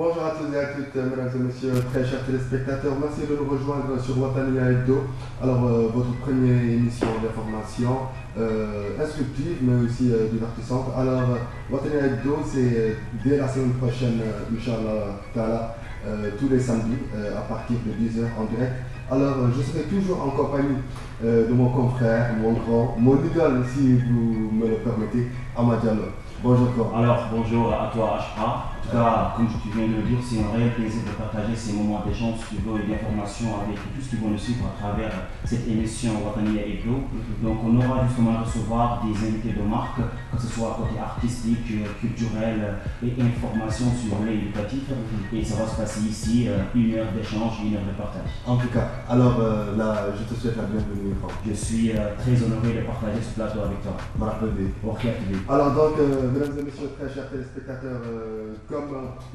Bonjour à tous et à toutes, mesdames et messieurs, très chers téléspectateurs. Merci de nous rejoindre sur Watania Hebdo. Alors, votre première émission d'information instructive, mais aussi divertissante. Alors, Watania Hebdo, c'est dès la semaine prochaine, Inch'Allah, Ta'ala, tous les samedis, à partir de 10 heures en direct. Alors, je serai toujours en compagnie de mon confrère, mon grand, mon idole, si vous me le permettez, Amad Diallo. Bonjour, quoi. Alors, bonjour à toi, Ashra. En tout cas, comme tu viens de le dire, c'est un réel plaisir de partager ces moments d'échange et d'information avec tous ceux qui vont nous suivre à travers cette émission Watania Hebdo. Donc, on aura justement à recevoir des invités de marque, que ce soit côté artistique, culturel et information sur l'éducatif. Et ça va se passer ici, 1 heure d'échange, 1 heure de partage. En tout cas, alors là, je te souhaite la bienvenue, Franck. Je suis très honoré de partager ce plateau avec toi. Marhaba. Merci. Alors donc, mesdames et messieurs, très chers téléspectateurs, comme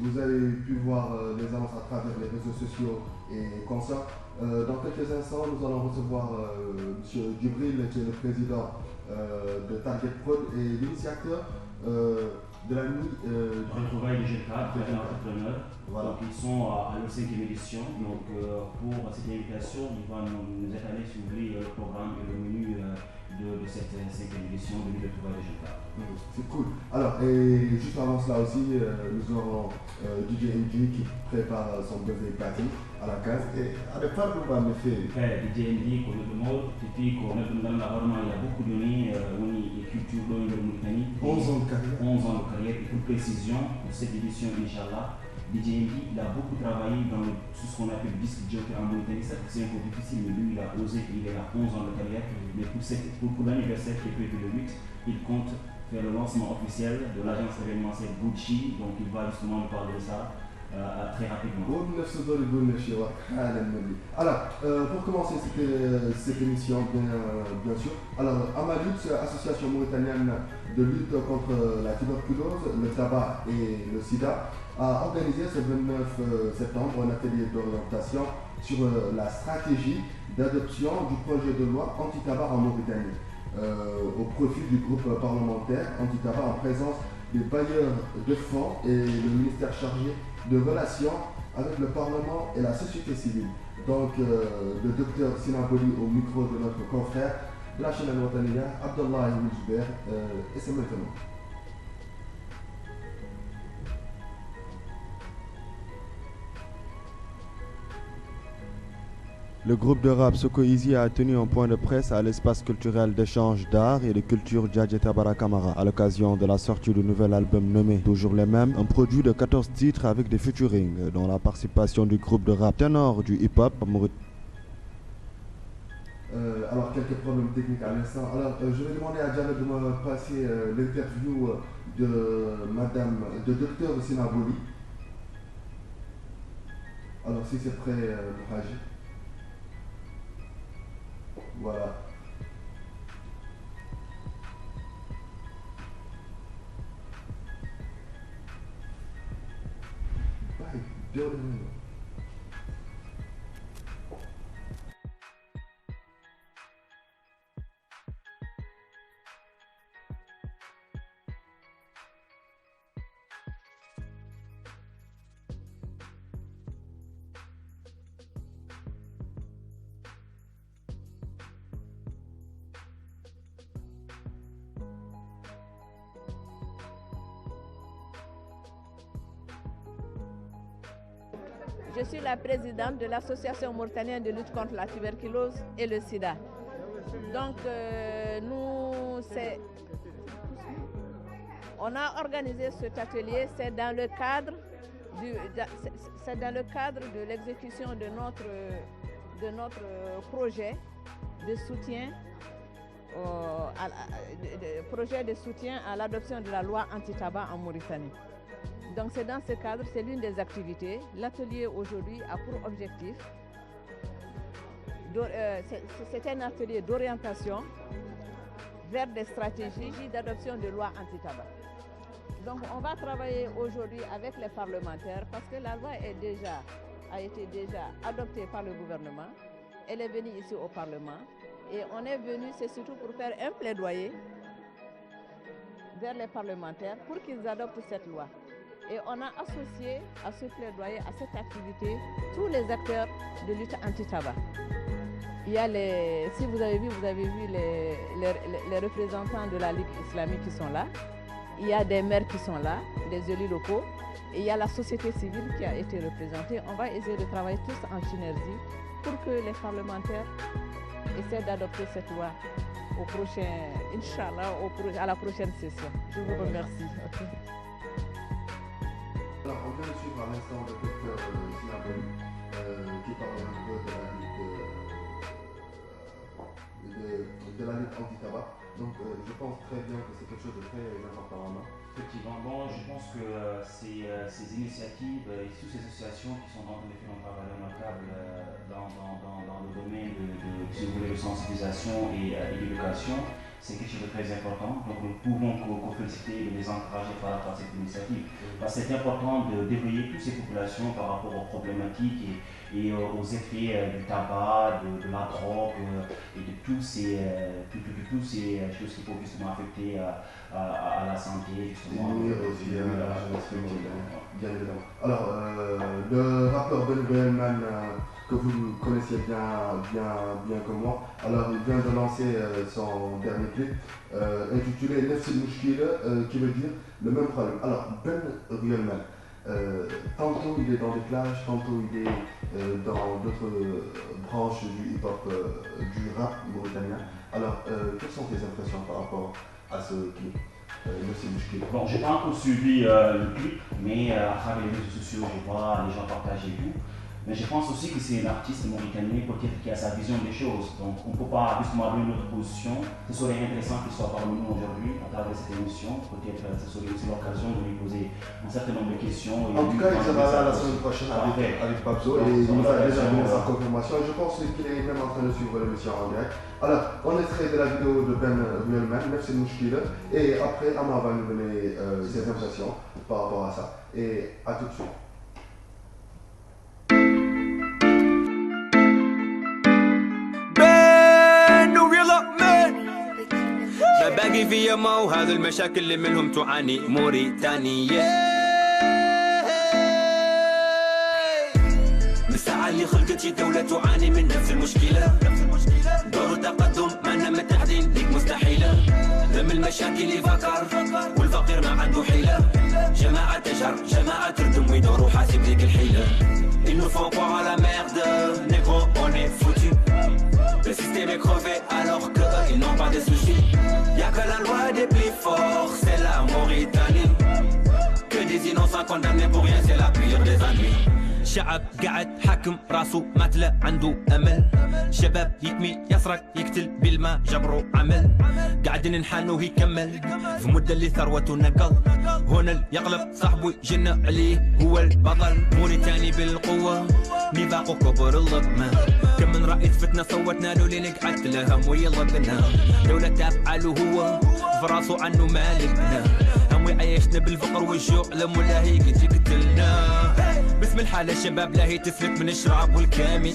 vous avez pu voir les annonces à travers les réseaux sociaux et consorts, dans quelques instants, nous allons recevoir M. Djibril, qui est le président de Target Prod et l'initiateur de la nuit Retrouvailles du G4, des entrepreneurs. Voilà. Donc ils sont à leur 5e édition. Donc pour cette invitation, il va nous étaler sur le programme et le menu de cette 5e édition de nuit de Retrouvailles du G4. C'est cool. Alors, et juste avant cela aussi, nous aurons DJ MD qui prépare son birthday party à la case. Et avec pas de mal, fait. DJ MD, qu'on est de mode, typique, on est dans l'environnement, il y a beaucoup d'années, on est culture de Mauritanie. 11 ans de carrière. 11 ans de carrière, et pour précision, pour cette édition, Inch'Allah, DJ MD, il a beaucoup travaillé dans tout ce qu'on appelle le disque jockey en Mauritanie. C'est un peu difficile, mais lui, il a osé, il est à 11 ans de carrière. Mais pour l'anniversaire qui est prévu le 8, il compte faire le lancement officiel de l'agence événementielle Gucci. Donc, il va justement nous parler de ça très rapidement. Alors, pour commencer cette émission, bien sûr, alors Amadou, association mauritanienne de lutte contre la tuberculose, le tabac et le sida, a organisé ce 29 septembre un atelier d'orientation sur la stratégie d'adoption du projet de loi anti-tabac en Mauritanie, au profit du groupe parlementaire anti-tabac en présence des bailleurs de fonds et le ministère chargé de relations avec le Parlement et la société civile. Donc, le docteur Sinaboli au micro de notre confrère de la chaîne Al-Wataniya, Abdallah Moujber, et c'est maintenant. Le groupe de rap Soko Easy a tenu un point de presse à l'espace culturel d'échange d'art et de culture Djadjeta Barakamara à l'occasion de la sortie du nouvel album nommé Toujours les mêmes, un produit de 14 titres avec des featuring, dont la participation du groupe de rap ténor du hip-hop alors, quelques problèmes techniques à l'instant. Alors, je vais demander à Diallo de me passer l'interview de Dr Sinaboli. Alors, si c'est prêt, Mohaji. Voilà. Bye. Je suis la présidente de l'Association mauritanienne de lutte contre la tuberculose et le sida. Donc, on a organisé cet atelier, c'est dans le cadre de l'exécution de notre projet de soutien à l'adoption de la loi anti-tabac en Mauritanie. Donc c'est dans ce cadre, c'est l'une des activités. L'atelier aujourd'hui a pour objectif, c'est un atelier d'orientation vers des stratégies d'adoption de lois anti-tabac. Donc on va travailler aujourd'hui avec les parlementaires parce que la loi a été déjà adoptée par le gouvernement. Elle est venue ici au Parlement et on est venu, c'est surtout pour faire un plaidoyer vers les parlementaires pour qu'ils adoptent cette loi. Et on a associé à ce plaidoyer, à cette activité, tous les acteurs de lutte anti-tabac. Il y a si vous avez vu les représentants de la Ligue islamique qui sont là. Il y a des maires qui sont là, des élus locaux. Et il y a la société civile qui a été représentée. On va essayer de travailler tous en synergie pour que les parlementaires essaient d'adopter cette loi au prochain, Inch'Allah, à la prochaine session. Je vous remercie. Okay. Alors, on vient de suivre à l'instant le docteur Sinabou qui parle un peu de la lutte anti-tabac. Donc, je pense très bien que c'est quelque chose de très important. Effectivement, bon, je pense que ces initiatives et toutes ces associations qui sont dans le fait un travail remarquable dans le domaine de sensibilisation et d'éducation, c'est quelque chose de très important. Donc nous pouvons féliciter et les encourager par rapport à cette initiative. Parce que c'est important de d'éveiller toutes ces populations par rapport aux problématiques et aux effets du tabac, de la drogue et de toutes ces choses qui peuvent justement affecter à la santé. Justement, aussi à la jeunesse, bien évidemment. Alors, le rappeur Ben Bellman, que vous connaissiez bien comme moi, alors il vient de lancer son dernier clip intitulé Nefs el-Mouchkila, qui veut dire le même problème. Alors, Ben Bellman, tantôt il est dans des plages, tantôt il est dans d'autres branches du hip-hop, du rap mauritanien. Alors, quelles sont tes impressions par rapport à ce clip? Bon, je n'ai pas encore suivi le clip, mais à travers les réseaux sociaux, je vois les gens partager tout. Mais je pense aussi que c'est un artiste mauritanien peut-être qui a sa vision des choses. Donc on ne peut pas justement avoir une autre position. Ce serait intéressant qu'il soit parmi nous aujourd'hui à travers cette émission. Peut-être que ce serait aussi l'occasion de lui poser un certain nombre de questions. En tout cas, il sera là la semaine prochaine avec Pabzo et il nous a déjà donné sa confirmation. Je pense qu'il est même en train de suivre l'émission en direct. Alors, on extrait de la vidéo de Ben Bellman, Nefs el-Mouchkila, et après, Ama va nous donner ses impressions par rapport à ça. Et à tout de suite. باقي في يما وهذا المشاكل اللي منهم تعاني موريتانيا. من الساعة اللي خلقت دولة تعاني من نفس المشكلة. دور التقدم معنا متحدين ليك مستحيلة. ذم المشاكل يفكر والفقير ما عنده حيلة. جماعة تجر جماعة تردم ويدوروا حاسب ذيك الحيلة. Ils nous font croire à la merde, négro on est foutu. Le système est crevé alors qu'ils n'ont pas de soucis. Y'a que la loi des plus forts, c'est la Mauritanie. Que des innocents condamnés pour rien, c'est la pire des ennuis. شعب قاعد حاكم راسو ما تلا عنده امل. شباب يكمي يسرق يقتل بالما جبروا عمل. قاعد ننحنو يكمل في مده اللي ثروته نقل. هنا يقلب صاحبه يجن عليه هو البطل. موريتاني بالقوه نفاقه كبر اللقمه. كم من رئيس فتنه صوتنا له لين قعدت لهم ويلا بنا. دوله تابعه له هو في راسه عنه مالكنا. هم يعيشنا بالفقر والجوع لما هيك تقتلنا. باسم الحالة الشباب لا هي تسلك من الشراب والكامي.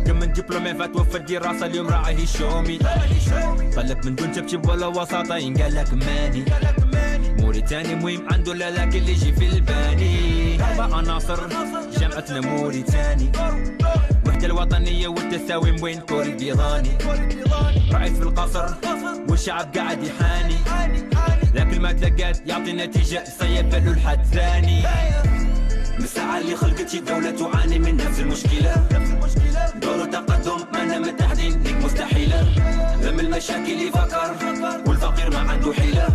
كم من دبلومي فتوفى الدراسة اليوم راعي الشومي. طلب من دون جبشب ولا وساطة ينقال لك ماني. موريتاني مهم عنده لا لكن اللي يجي في الباني. 4 عناصر جامعتنا موريتاني. وحدة الوطنية والتساوي وين كل البيضاني. رئيس في القصر والشعب قاعد يحاني. لكن ما تلقات يعطي نتيجة صيب له الحد ثاني. من الساعة اللي خلقت الدولة تعاني من نفس المشكلة. دور التقدم معنا متحدين ليك مستحيلة. ذم المشاكل يفكر والفقير ما عنده حيلة.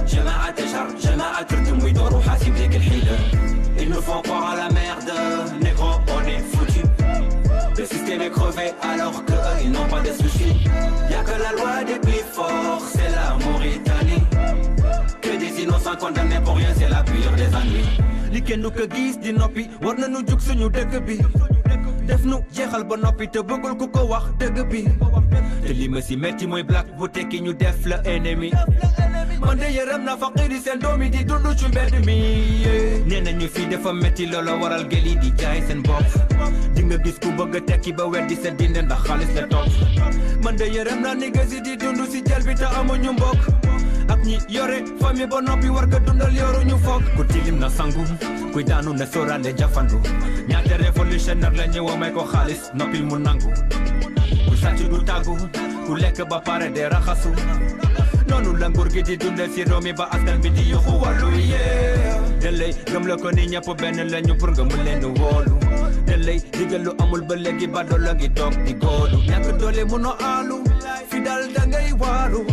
جماعة تجهر جماعة تردم ويدوروا حاسب ذيك الحيلة. Ils nous font croire à la merde, négro on est foutu. Le système est crevé alors qu'ils n'ont pas de soucis. Y'a que la loi des plus forts, c'est la Mauritanie. Que des innocents condamnés pour rien, c'est la pire des ennuis. li kenn du ko gis di noppi war nañu jug suñu dëkk bi. def nu jeexal ba noppi te bëggul ku ko wax dëgg bi. te li ma si metti mooy black bu tekki ñu def la ennemi. man de yërëm na faqir yi seen doom yi di dund ci mbedd mi. nee nañu fii dafa metti loola waral gel yi di jaay seen bopp. di nga gis ku bëgg a tekki ba weddi sa dinde ndax xaalis la topp. man de yërëm na nigga si di dund si jël bi te amuñu mbokk. ak ñi yore famille ba noppi war nga dundal yoru ñu foog ku tilim na sangu kuy daanu na sóoraale jafandu ñaata révolutionnaire la ñëw may ko xaalis noppil mu nangu ku sàcc du tàggu ku lekk ba pare de raxasu noonu la nguur gi di dundee si réew mi ba askan bi di yuxu wàllu yee dañ lay gëm la ko ni ñëpp benn lañu pour nga mu leen wóolu dañ lay digal lu amul ba léegi ba doo la ngi toog di góolu ñàkk doole munoo aalu fi dal da ngay waaru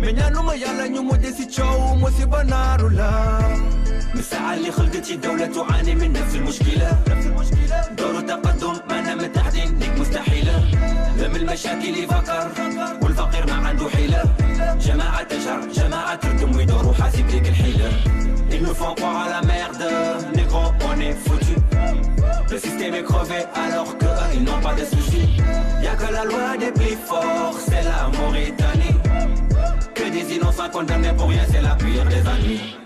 mais ñaanuma yàlla ñu mujj si coow musiba naaru la مساعة اللي خلقتي دولة تعاني من نفس المشكلة دور تقدم ما نام تحدين ليك مستحيلة ذم المشاكل يفكر والفقير ما عنده حيلة جماعة تجهر جماعة تردم ويدور وحاسب ليك الحيلة Ils nous font croire à la merde, négro on est foutu. Le système est crevé alors qu'ils n'ont pas de soucis. Y'a que la loi des plus forts, c'est la Mauritanie. Que des innocents condamnés pour rien, c'est la pire des ennemis.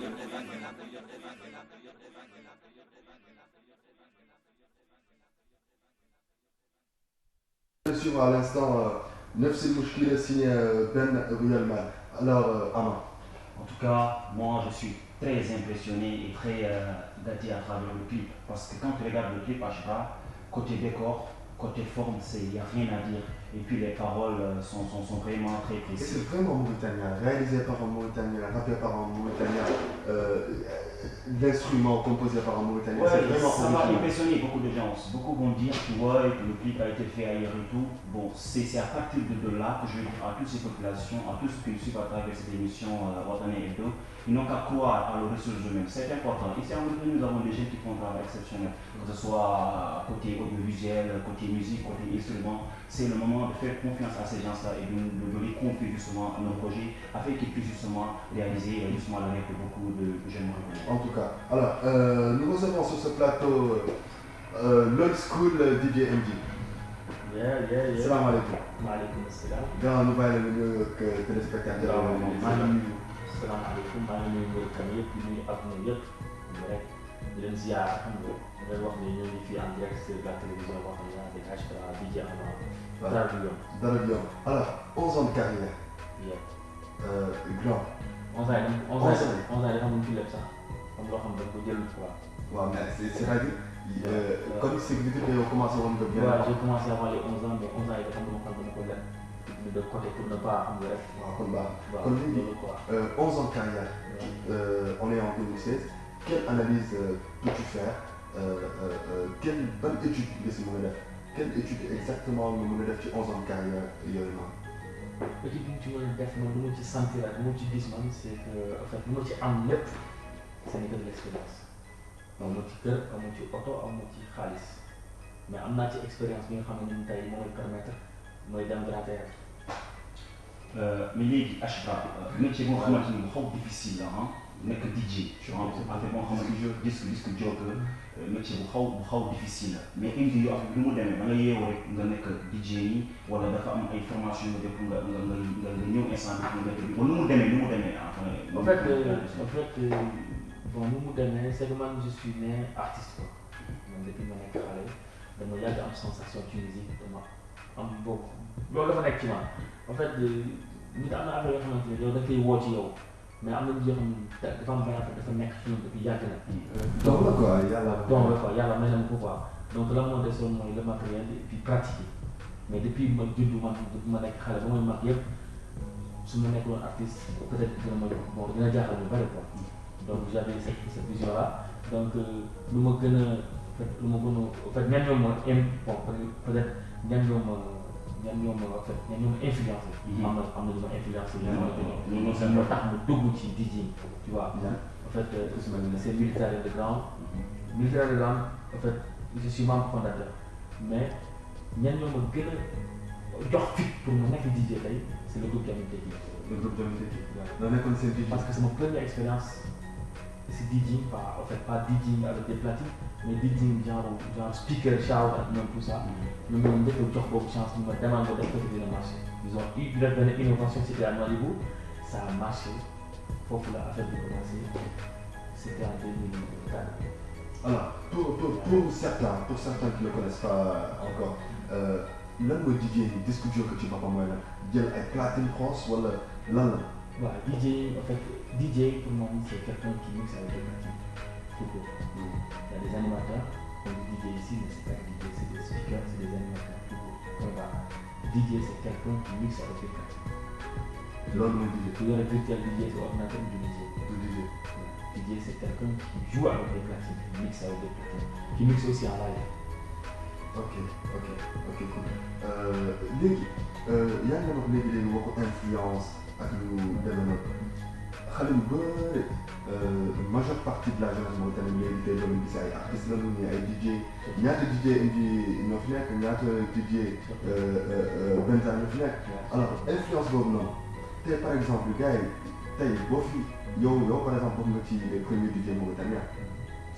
Bien sûr, à l'instant, Nefs El Mouchkila signé Ben Royalman. Alors, Ama. En tout cas, moi je suis très impressionné et très gâté à travers le clip. Parce que quand tu regardes le clip, côté décor, côté forme, il n'y a rien à dire. Et puis les paroles sont vraiment très précises. C'est vraiment mauritanien, réalisé par un mauritanien, rappé par un mauritanien, l'instrument composé par un mauritanien. Ouais, c'est vraiment ça va impressionner beaucoup de gens. Beaucoup vont dire que le clip a été fait ailleurs et tout. Bon, c'est à partir de là que je vais dire à toutes ces populations, à tous ceux qui nous suivent à travers cette émission Watani Hebdo, ils n'ont qu'à croire à leurs ressources eux-mêmes. C'est important. Ici à Mauritanie, nous avons des gens qui font un travail exceptionnel, que ce soit côté audiovisuel, côté musique, côté instrument. C'est le moment de faire confiance à ces gens-là et de donner confiance justement à nos projets afin qu'ils puissent justement réaliser justement le rêve de beaucoup de jeunes Mauritaniens. En tout cas, alors nous recevons sur ce plateau l'old school DJ MD. Salam alaikum. Maaleykum salaam. Grand nous bàyyi la nuyu ak téléspectateurs yi. maa ngi nuyu salaamaaleykum maa ngi nuyu Mauritanie yëpp di nuyu àdduna yëpp rek di leen ziar xam nga ngay wax ni ñoo ngi fii en direct sur la télévision boo xam ne avec HPA DJ Ama. dara du yomb. Dara du yomb. Alors 11 ans de carrière. Grand. 11 ans dafa am fi lépp sax am loo xam ne dañ ko jël quoi. waaw mais c'est-à-dire comme c'est que tu as commencé woon nga. waaw j'ai commencé avant les 11 ans mais 11 ans yi dafa am lu ma xam ne ko def de côté pour ne pas xam nga rek. waaw kon baax waaw kon léegi loolu quoi. 11 ans de carrière. On est en 2016. Quelle analyse peux-tu faire quelle bonne étude nga si mën a def quelle étude exactement nga mën a def ci 11 ans de carrière yooyu noonu. étude bi ci mën a def man lu ma ci sentir ak lu ma ci gis man c'est que en fait lu ma ci am lépp c'est que de l'expérience. amu ci kër amu ci oto amu ci xaalis mais am naa ci expérience bi nga xam ne ñun tey moo may permettre mooy dem grand théâtre. mais léegi HPA métier boo xamante ni bu xaw difficile la nekk DJ. tu vois en fait boo xamante ni disque jockey métier bu xaw difficile la mais indi yu affaire bi mu demee da nga yeewu rek nga nekk DJ yi wala dafa am ay formation nga def nga ñëw instant bi nga nekk bi wala nu mu demee en fait bon nu mu demee c'est que man je suis né artiste quoi man depuis ma nekk xale dama yàgg am sensation ci musique dama am boobu loolu dafa nekk ci man en fait nit am na affaire yoo xamante ne yow da koy woo ci yow mais am na nit yoo xam ne dafa am benn affaire dafa nekk ci ñoom depuis yàgg na. donc la quoi yàlla. donc la quoi yàlla may na ma ko quoi donc la moo desoon mooy le matériel et puis pratiquer mais depuis ma judd man depuis ma nekk xale ba may mag yëpp su ma nekkoon artiste peut-être dina ma bon dina jaaxal ñu bari quoi. donc j'avais cette vision là donc lu ma gën a en fait ñan ñoo ma bon peut-être ñan ñoo ma en fait ñan ñoo ma influencé. am na ñu ma influencé. ñoo tax ma dugg ci DJ tu vois. en fait c'est Militaire Underground. Militaire Underground en fait je suis membre fondateur mais ñan ñoo ma gën a jox fit pour ma nekk DJ tey c'est le groupe Jamil Tekki. le groupe Jamil Tekki. waaw nekkoon seen DJ. parce que c'est ma première expérience. C'est DJing, en fait pas DJing avec des platines, mais DJing genre speaker, shout et même tout ça. Nous avons dit que le job de chance, nous avons demandé de faire de marché. Ils ont eu une innovation, c'était à Malibu, ça a marché. Il faut que la affaire de commencer. C'était en 2004. Alors, pour certains qui ne connaissent pas encore, lan mooy DJ disque jockey ci boppam mooy lan jël ay platine France wala lan la. Voilà, DJ, en fait, DJ pour moi c'est quelqu'un qui mixe avec des platines. Tout court. Il y a des animateurs, on dit DJ ici, mais c'est pas un DJ, c'est des speakers, c'est des animateurs. Tout court. Voilà. DJ c'est quelqu'un qui mixe avec des platines. Loolu mooy DJ. Tu dois le virtuel DJ, c'est ordinateur du DJ. du DJ. DJ c'est quelqu'un qui joue avec des platines, qui mixe avec des platines, qui mixe aussi en live. ok cool léegi yaa ngi wax léegi waxu influence ak lu demee noonu xale yu bëri majeure partie de la jeunesse mauritanienne léegi tey doon gis ay artistes la ñu ay DJ ñaata DJ ñoo fi nekk ñaata DJ Benza ñoo fi nekk alors influence boobu noonu tey par exemple gars yi tey boo fi yow par exemple bokk nga ci les premiers DJ mauritaniens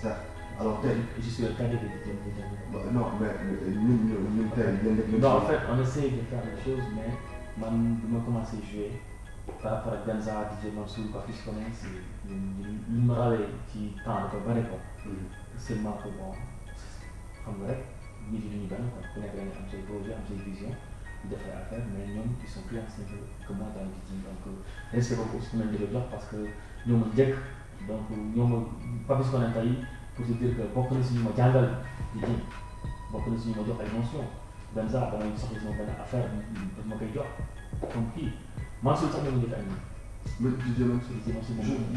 certes alors tey Je suis le cadet de DJ Mauritanie. non mais ñun tey yéen rek Non, en fait, on essaye de faire des choses, mais moi, je commencé à jouer par rapport à Benza, DJ Mansour, Papis Konen, c'est une morale qui tend à faire quoi. Seulement que bon, xam nga rek nit ñi benn quoi, ku nekk da nga am say projet, am say vision, di def ay affaire, mais ñoom ils sont plus anciens que moi dans le DJ, donc respect boobu aussi mel di la jox parce que ñoo ma njëkk, donc ñoo ma Papis Konen tey pour te dire que bokk na si ñu ma jàngal DJ, bokk na si ñu ma jox ay notions. Benza damay soxla sama benn affaire daf ma koy jox comme kii Mansour sax moo ma njëkk a animé. mais DJ Mansour moo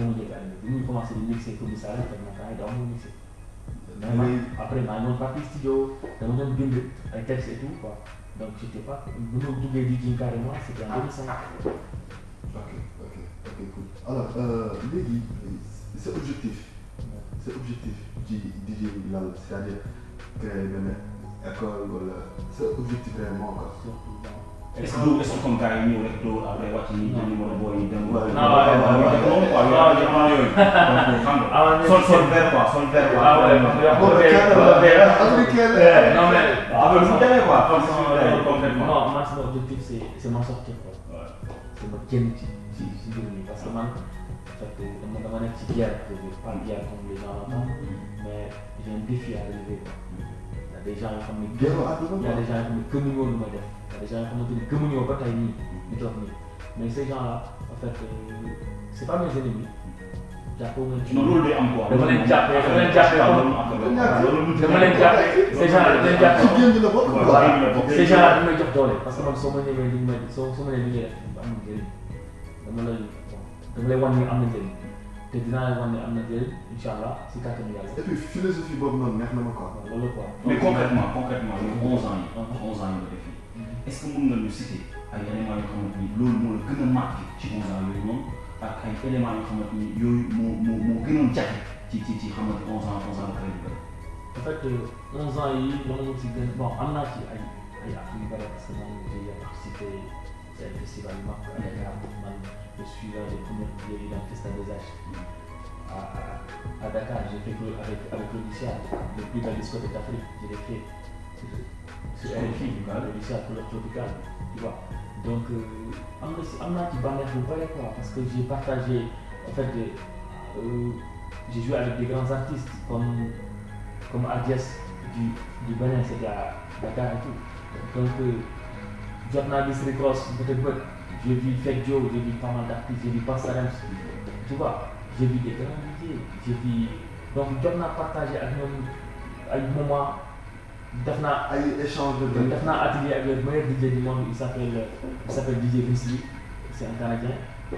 ma njëkk a animé bi muy commencé di mixé comme ça rek fekk na temps yi daaw ma mixé. mais après maa ngi doon parti studio dama doon bind ay textes et tout quoi donc j'étais pas bu ma duggee di jiw carrément c'était en 2005. ok cool alors léegi sa objectif ci DJ bi lan la c'est-à-dire créer benn école wala sa objectif réellement quoi. est-ce que comme gars yi ñëw rek doo après wàcc ni jël numéro booy yi dem. non sol vert quoi. Non mais vous demee quoi. Non, moi mon objectif c'est m'en sortir quoi. C'est ma génn ci mbir mi parce que man en fait dama nekk ci guerre pas guerre comme les gens l'entendent mais j'ai un défi à relever quoi. Il y a des gens yoo xam ne il y a des gens yoo xam ne gëmuñu woon lu ma def il y a des gens yoo xamante ni gëmuñu woon ba tey nii ñu toog nii mais ces gens là en fait c'est pas mes ennemis jàppoo ma ci. non loolu day am quoi. dama leen jàppee ces gens là dama leen jàppee ces gens là dañ may jox doole parce que man soo ma ñëwee li ma soo ma nee li ngay def amul njëriñ dama lay wan ni am na njëriñ te dinaa lay wan ni am na njëriñ incha allah si kàttanu yàlla. et puis philosophie boobu noonu neex na ma quoi. loolu quoi. mais concrètement yow 11 ans yi nga def est-ce que mën nga ñu citer ay éléments yoo xamante ni loolu moo la gën a marqué ci 11 ans yooyu noonu ak ay éléments yoo xamante ni yooyu moo gënoon jafe ci xamante 11 ans de carrière. En fait 11 ans yi dama ci gën bon am naa ci ay at yu bëri parce que man j'ai participé ci ay festival yu mag à Dakar man je suis l'un des premiers DJ dans le Festival des H à Dakar j'ai fait avec l'Odyssea le plus belle discothèque d'Afrique je l'ai fait sur RFI l'Odyssea couleur tropicale tu vois donc am naa ci bànneex bu bëri quoi parce que j'ai partagé en fait j'ai joué avec des grands artistes comme Adiès du Bénin, c'était à Dakar et tout. Donc, jot naa gis Rick Ross bët j'ai vu Fek Joe, j'ai vu pas mal d'artistes, j'ai vu Passarems, tu vois, j'ai vu des grands DJ, j'ai vu donc jot naa partagé ak ñoom ay moments def naa ay échange de def naa atelier avec le meilleur DJ du monde il s'appelle DJ Vinci, c'est un Canadien.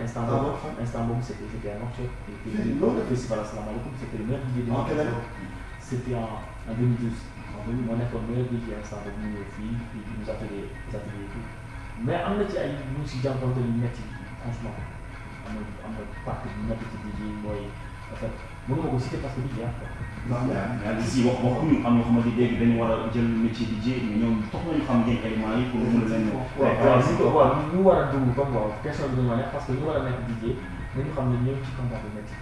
Instant boobu c'était un workshop le festival Asalaamaaleykum c'était le meilleur DJ du monde. C'était en 2012. On est comme meilleur DJ instant boobu ñu ñëw fii nous atelier et tout mais am na ci ay ñu si jànkuwante yu métti franchement am na partie bu métti ci DJ mooy en fait mënuma ko citer parce que DJ quoi. mais si waxuñu am yoo xamante ni léegi dañu war a jël métier DJ mais ñoom tax nañu xam ngeen éléments yi pour mën a leen. waaw ñu war a dugg comme waaw question bi ñu ma neex parce que ñu war a nekk DJ nañu xam ne ñoom ci combat bu métti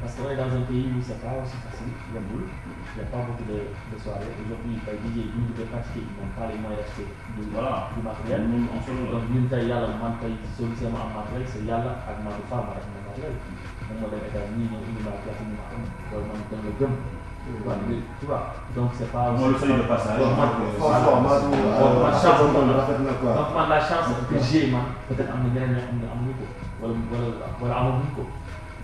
parce que on est dans un pays où c'est pas aussi facile yombul. Il n'y a pas beaucoup de soirées. Aujourd'hui, les DJ, ils ne pratiquer, ils n'ont pas les moyens d'acheter du matériel. Donc, nous, il y a le solution en matériel, c'est Yalla avec ma femme avec mon matériel. Moi, les États-Unis, ils ont une platine, dans le gun. Tu vois, donc c'est pas. On le salue de passage. Franchement, Madou, donc man la chance que j'ai man peut-être am na ñeneen ñoo xam ne amuñu ko wala amaguñ ko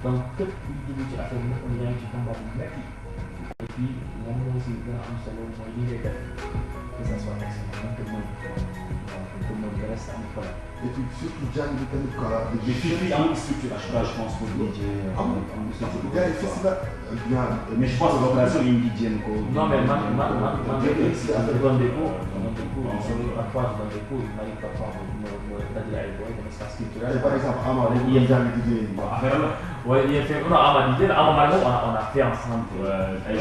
donc képp kuy dugg ci affaire bi nag yaa ngi ci combat bu metti et puis lan moo si gën a am solo mooy li ngay def que ça soit excellent que mooy le reste am problème. Et puis surtout jàng bi tamit quoi. Mais fii amul structure je pense pour DJ. amul gars yi festival bien. Mais je pense que l'occasion yi ñu jéem ko. Non mais man je donne des cours, parfois je donne des cours, il m'arrive parfois de dajale ay boy dama espace culturel. Par exemple Ama dañuy jàng DJ. Affaire la. Ouais, il a fait non Ama DJ, Ama Malmo on a fait ensemble. Ay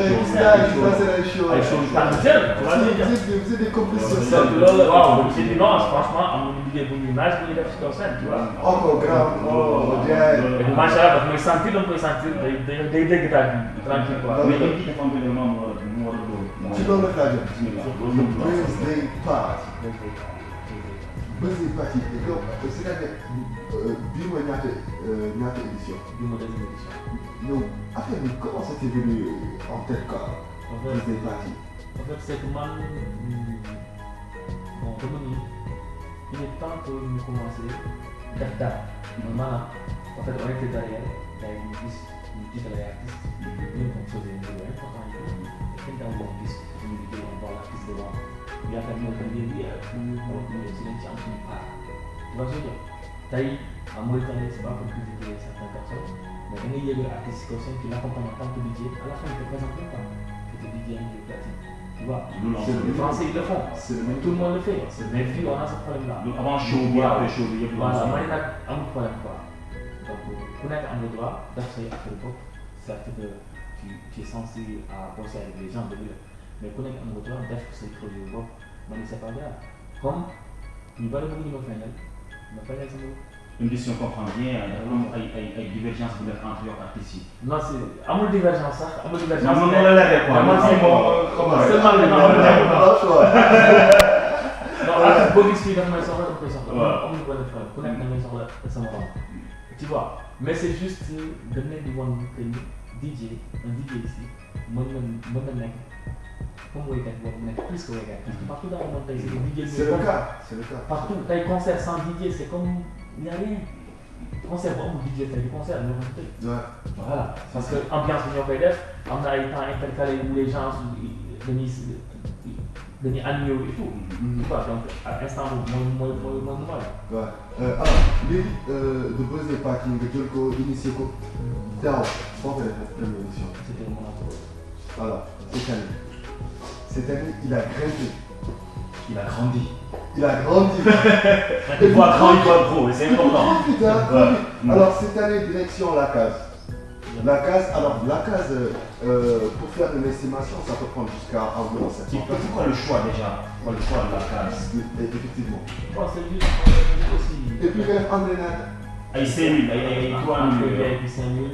show parisienne. Vous êtes des complices. Loolu waaw j'ai dit non franchement amuñu liggéey bu ñu nice bu ñu def ci kaw scène, tu vois. Encore grave. Macha Allah daf may sentir day dégg daal bi tranquille quoi. Mais il dafa am élément mu war a dóor. ci loolu la laa jëm. Bismillah. Birthday party. Birthday party donc c'est-à-dire bii mooy ñaata édition. Bii mooy deuxième édition. yow affaire bi comment ça t'est venu en tête quoi. En fait, Birthday party. En fait, c'est que man, bon, comme on dit, il est temps que nous commençons d'être maanaam en fait on était derrière gars yi ñu gis ñu jiital ay artistes ñu ko posé ñu lu important yi kenn daaw moo gis ñu liggéey on voit l'artiste devant yaakaar ñoo ko léegi pour ñu si dañ ci am suñu part tu vois ce que tey en Mauritanie c'est pas pour critiquer certaines personnes mais da ngay yéegal artiste comme ça qui l'accompagne en tant que DJ à la fin il te présente même pas que te DJ am platine. Tu vois, les Français ils le font, tout le monde le fait, mais puis on a ce problème-là. Donc avant show bi après show bi yëpp. Voilà, man nag amul problème quoi. Donc ku nekk am le droit def say affaire bopp, certes que tu es censé à bosser avec les gens de l'île, mais ku nekk am le droit def say produits bopp, man c'est pas grave. Comme ñu bari bëgg ñu ma feeñal sama bopp. Une question comprend bien dafa am ay divergence bu nekk entre yow artistes yi. Non c'est amul divergence sax amul divergence. non non la leeree quoi. man si seulement non artiste boo gis fii dafa may soxla dafa koy soxla. waaw amul problème ku nekk da ngay soxla sama bopp. Tu vois mais c'est juste dañ leen di wan que DJ un DJ ici mën na nekk comme woykat boobu nekk plus que woykat parce que partout dans le monde tey c'est DJ. C'est le cas. Partout tey concert sans DJ c'est comme il n'y a rien. Concert bu amul DJ tey du concert ñoo ko tëj. Voilà parce que ambiance bi ñoo koy def am na ay temps intercalé où les gens dañuy animé wu et tout. Tu vois donc à instant boobu mooy normal. waaw alors léegi de Birthday party nga jël ko initié ko daaw foo ko defee première édition. C'était mon approche. Voilà cette année il a grimpé. Il a grandi. Il faut grand, il faut gros, c'est important. Alors cette année direction la case. Alors la case pour faire une estimation ça peut prendre jusqu'à environ 7 ans. C'est quoi le choix déjà? Le choix de la case? Effectivement. Bon, c'est juste aussi. Et puis nga def entraîneur. ay 5 000 ay 3 000 après 5 000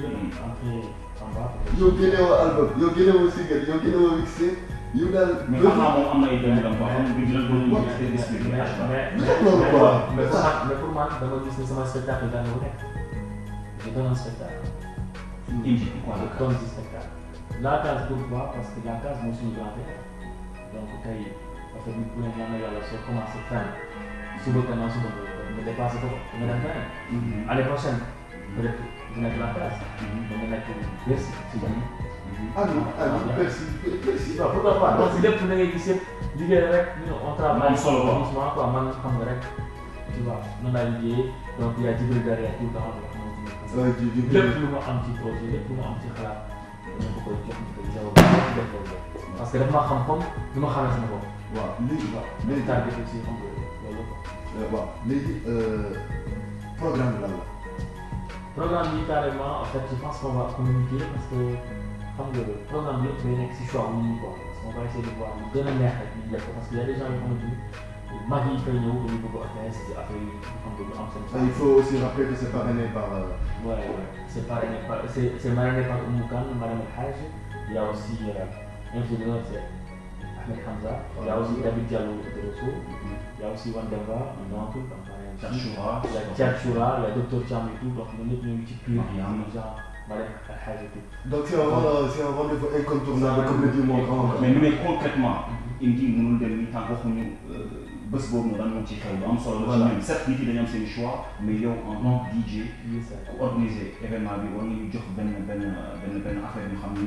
après en bas. yow génnewoo album yow génnewoo single yow génnewoo mixtape yow daal. mais xam naa moom am na ay dënnu quoi xam nga dina ko expliquer. mais pour moi dama gis ne sama spectacle daan na nekk. Je donne un spectacle. indi quoi Je donne du spectacle. La case pourquoi? Parce que la case moo suñu grand-père. Donc tey affaire bi bu ne ñaan na yàlla soo commencé fenn suba gannaaw suba nga dépassé ko nga dem feneen. Année prochaine peut-être dina nekk la case. dina nekk Bercy si biir. Bercy. Pourquoi pas? Donc lépp da ngay gis yëpp liggéey rek on travaille doucement quoi man xam nga rek tu vois noonu laay liggéey donc y a Djibril derrière tout le temps lépp lu ma am ci projet lépp lu ma am ci xalaat dama ko koy jox ñu koy parce que daf ma xam comme ni ma xamee sama bopp. waaw léegi target aussi xam nga loolu quoi. waaw léegi programme lan la. programme bi carrément en fait je pense qu'on va communiquer parce que xam nga programme bi yëpp day nekk si choix wu ñu quoi parce qu'on va essayer de voir lu gën a neex rek ñu def ko parce que y a des gens yoo xamante ni mag yi fay ñëw dañu bëgg a organiser affaire yi xam nga ñu am seen. Il faut aussi rappeler que c'est parrainé par. Ouais, c'est parrainé par c'est marrainé par Oumou Kane, Madame El Hadj. Il y a aussi invité d'honneur c'est Ahmed Hamza. Il y a aussi David Diallo de Rosso. Il y a aussi Wandemba, un oncle comme parrain. Tchad Choura. Il y a Tchad Choura, il y a Dr Thiam et tout donc ñun ñëpp ñu ngi ci biir. Donc c'est un rendez-vous incontournable comme le dit mon grand. Mais concrètement il dit mënul dem ni tant waxuñu bés boobu noonu lan moo ci xew lu am solo la ci ñoom certes nit yi dañu am seen choix mais yow en tant que DJ ku organiser événement bi war nga ñu jox benn affaire ñu xam ni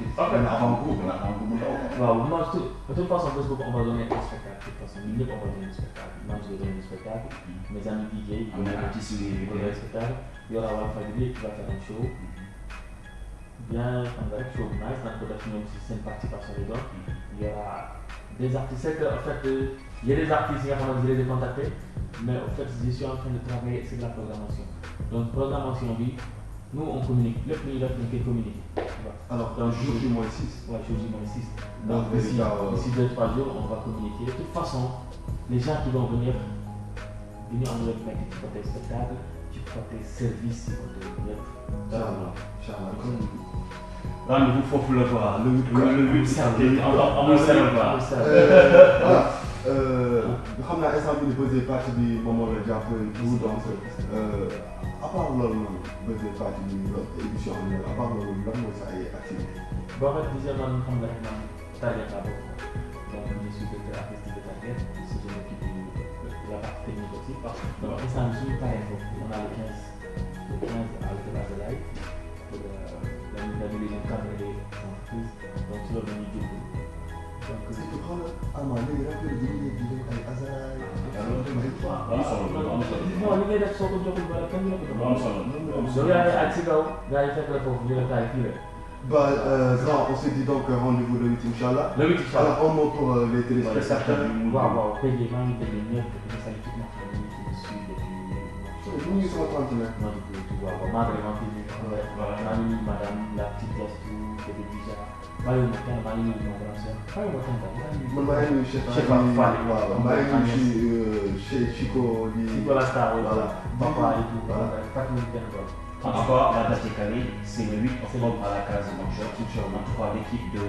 avant-goût bu ndaw. Waaw moi de toute façon bés boobu on va donner un spectacle de toute façon ñun ñëpp on va donner un spectacle moi je vais donner un spectacle mes amis DJ am na artistes yu un spectacle il y aura Walfadjri qui va faire un show bien xam nga rek show bu nice nag ko def ñoom si seen participation les gars. Il y aura des artistes, c'est qu'en fait, il y a des artistes qui ont les contactés, mais en fait, je suis en train de travailler sur la programmation. Donc, programmation, oui, nous on communique, le plus là, on communique. Alors, donc, jour du moins 6. Ouais, jour du moins 6. Donc, d'ici 2-3 jours, on va communiquer. De toute façon, les gens qui vont venir, ils vont venir avec du côté spectacle, du côté service, du côté bien. Rendez-vous foofu la quoi le 8 septembre amul sell quoi. Voilà xam naa instant bi ni Buzz party bi moom moo la jàpp tout donc à part loolu noonu Buzz party bi édition am à part loolu lan mooy sa ay activité. Boo xam ne man xam nga rek man Target laa bokk donc je suis directeur artistique de Target si je m'occupe de la partie technique aussi donc instant bi suñu paree foofu on a le 15 à l'hôtel Azalaï pour la division cadre des entreprises donc si loolu dañuy jublu donc xoolal Ama léegi rappeur bi ñu di def ay Azalaï. non li ngay def soo ko joxul ba kenn la ko am solo donc yaa ngi ak si kaw gaa yi fekk la foofu ñu la taay fii la. Bah, on s'est dit donc rendez-vous le 8 Inch'Allah. Le 8 Inch'Allah. Alors, un mot pour les téléspectateurs. Waaw tey maa ngi déglu ñëpp di saluer toute ma famille qui me suit depuis. Nous sommes 39. Moi, waaw maa ngi vraiment fi maa ngi nuyu madame la petite Gastou bébé Dija maa ngi nuyu kenn maa ngi nuyu mon grand sœur maa ngi nuyu kenn man maa ngi nuyu Cheikh Fall waaw maa ngi nuyu Cheikh Chico li Chico la star voilà papa et tout voilà fàttali kenn ko. En tout cas, la date est calée, c'est le 8 octobre à la case Manchot. En tout cas, l'équipe de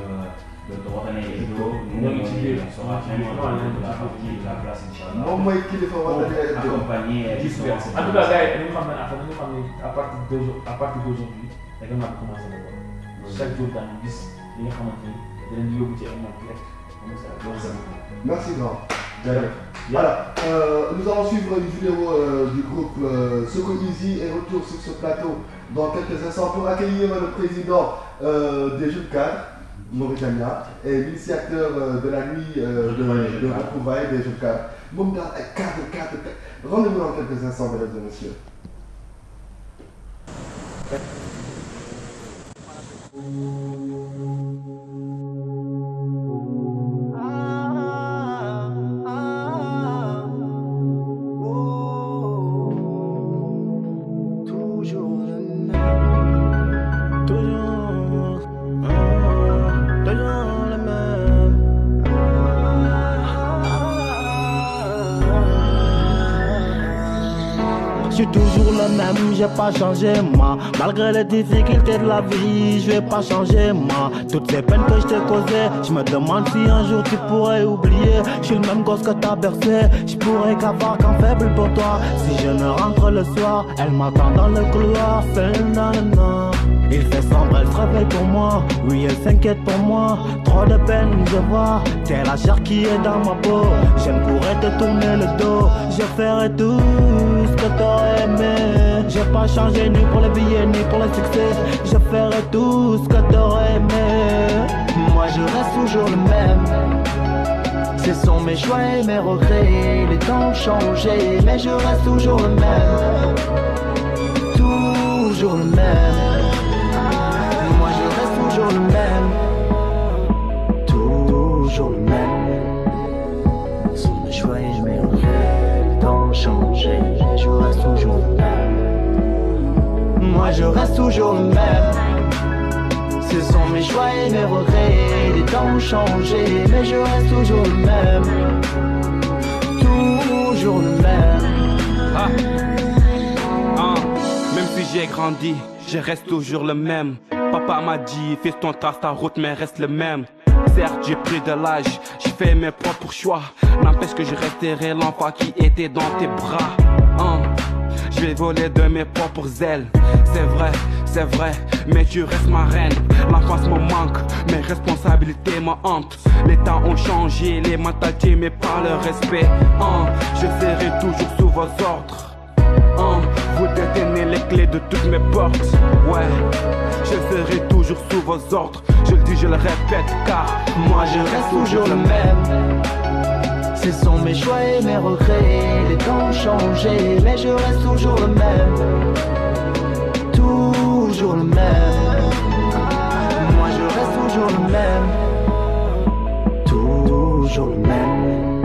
Watanabe Hebdo, nous sera vraiment de la partie de la place Inch'Allah. Moom mooy kilifa Watanabe Hebdo. Accompagné justement. En tout cas, gars yi dañu xam ne à partir d'aujourd'hui da nga commencé na ko. Chaque jour daañu gis li nga xamante ni dinañ yóbbu ci ay mots direct. Merci grand. Voilà, nous allons suivre une vidéo du groupe Soko Easy et retour sur ce plateau dans quelques instants pour accueillir le président des Jeunes Cadres Mauritania et l'initiateur de la nuit de retrouvailles des Jeunes Cadres. Moom daal ay cadre. Rendez-vous dans quelques instants, mesdames et messieurs. Je suis toujours le même, j'ai pas changé moi. Malgré les difficultés de la vie, je vais pas changer moi. Toutes les peines que je t'ai causées, je me demande si un jour tu pourrais oublier. Je suis le même gosse que t'as bercé, je pourrais qu'avoir qu'un faible pour toi. Si je ne rentre le soir, elle m'attend dans le couloir, seule dans le nord. Il fait sombre, elle se réveille pour moi. Oui, elle s'inquiète pour moi. Trop de peine, je vois. T'es la chair qui est dans ma peau. Je ne pourrais te tourner le dos. Je ferai tout ce que t'aurais aimé. J'ai pas changé ni pour les billets ni pour le succès. Je ferai tout ce que t'aurais aimé. Moi, je reste toujours le même. Ce sont mes choix et mes regrets. Les temps ont changé, mais je reste toujours le même. Toujours le même. Toujours le même, toujours le même. Sont mes choix et mes regrets, les temps ont changé, mais je reste toujours le même. Moi je reste toujours le même. Ce sont mes choix et mes regrets, les temps ont changé, mais je reste toujours le même. Toujours le même. Même si j'ai grandi, je reste toujours le même. Papa m'a dit, fais ton trace ta route mais reste le même. Certes j'ai pris de l'âge, j'ai fait mes propres choix. N'empêche que je resterai l'enfant qui était dans tes bras. je vais voler de mes propres ailes. C'est vrai, mais tu restes ma reine. L'enfance me manque, mes responsabilités me hantent. Les temps ont changé, les mentalités, mais pas le respect. Je serai toujours sous vos ordres. Vous détenez les clés de toutes mes portes. Ouais, je serai toujours sous vos ordres. Je le dis, je le répète, car moi je reste toujours le même. Ce sont mes choix et mes regrets. Les temps ont changé, mais je reste toujours le même. Toujours le même. Moi je reste toujours le même. Toujours le même.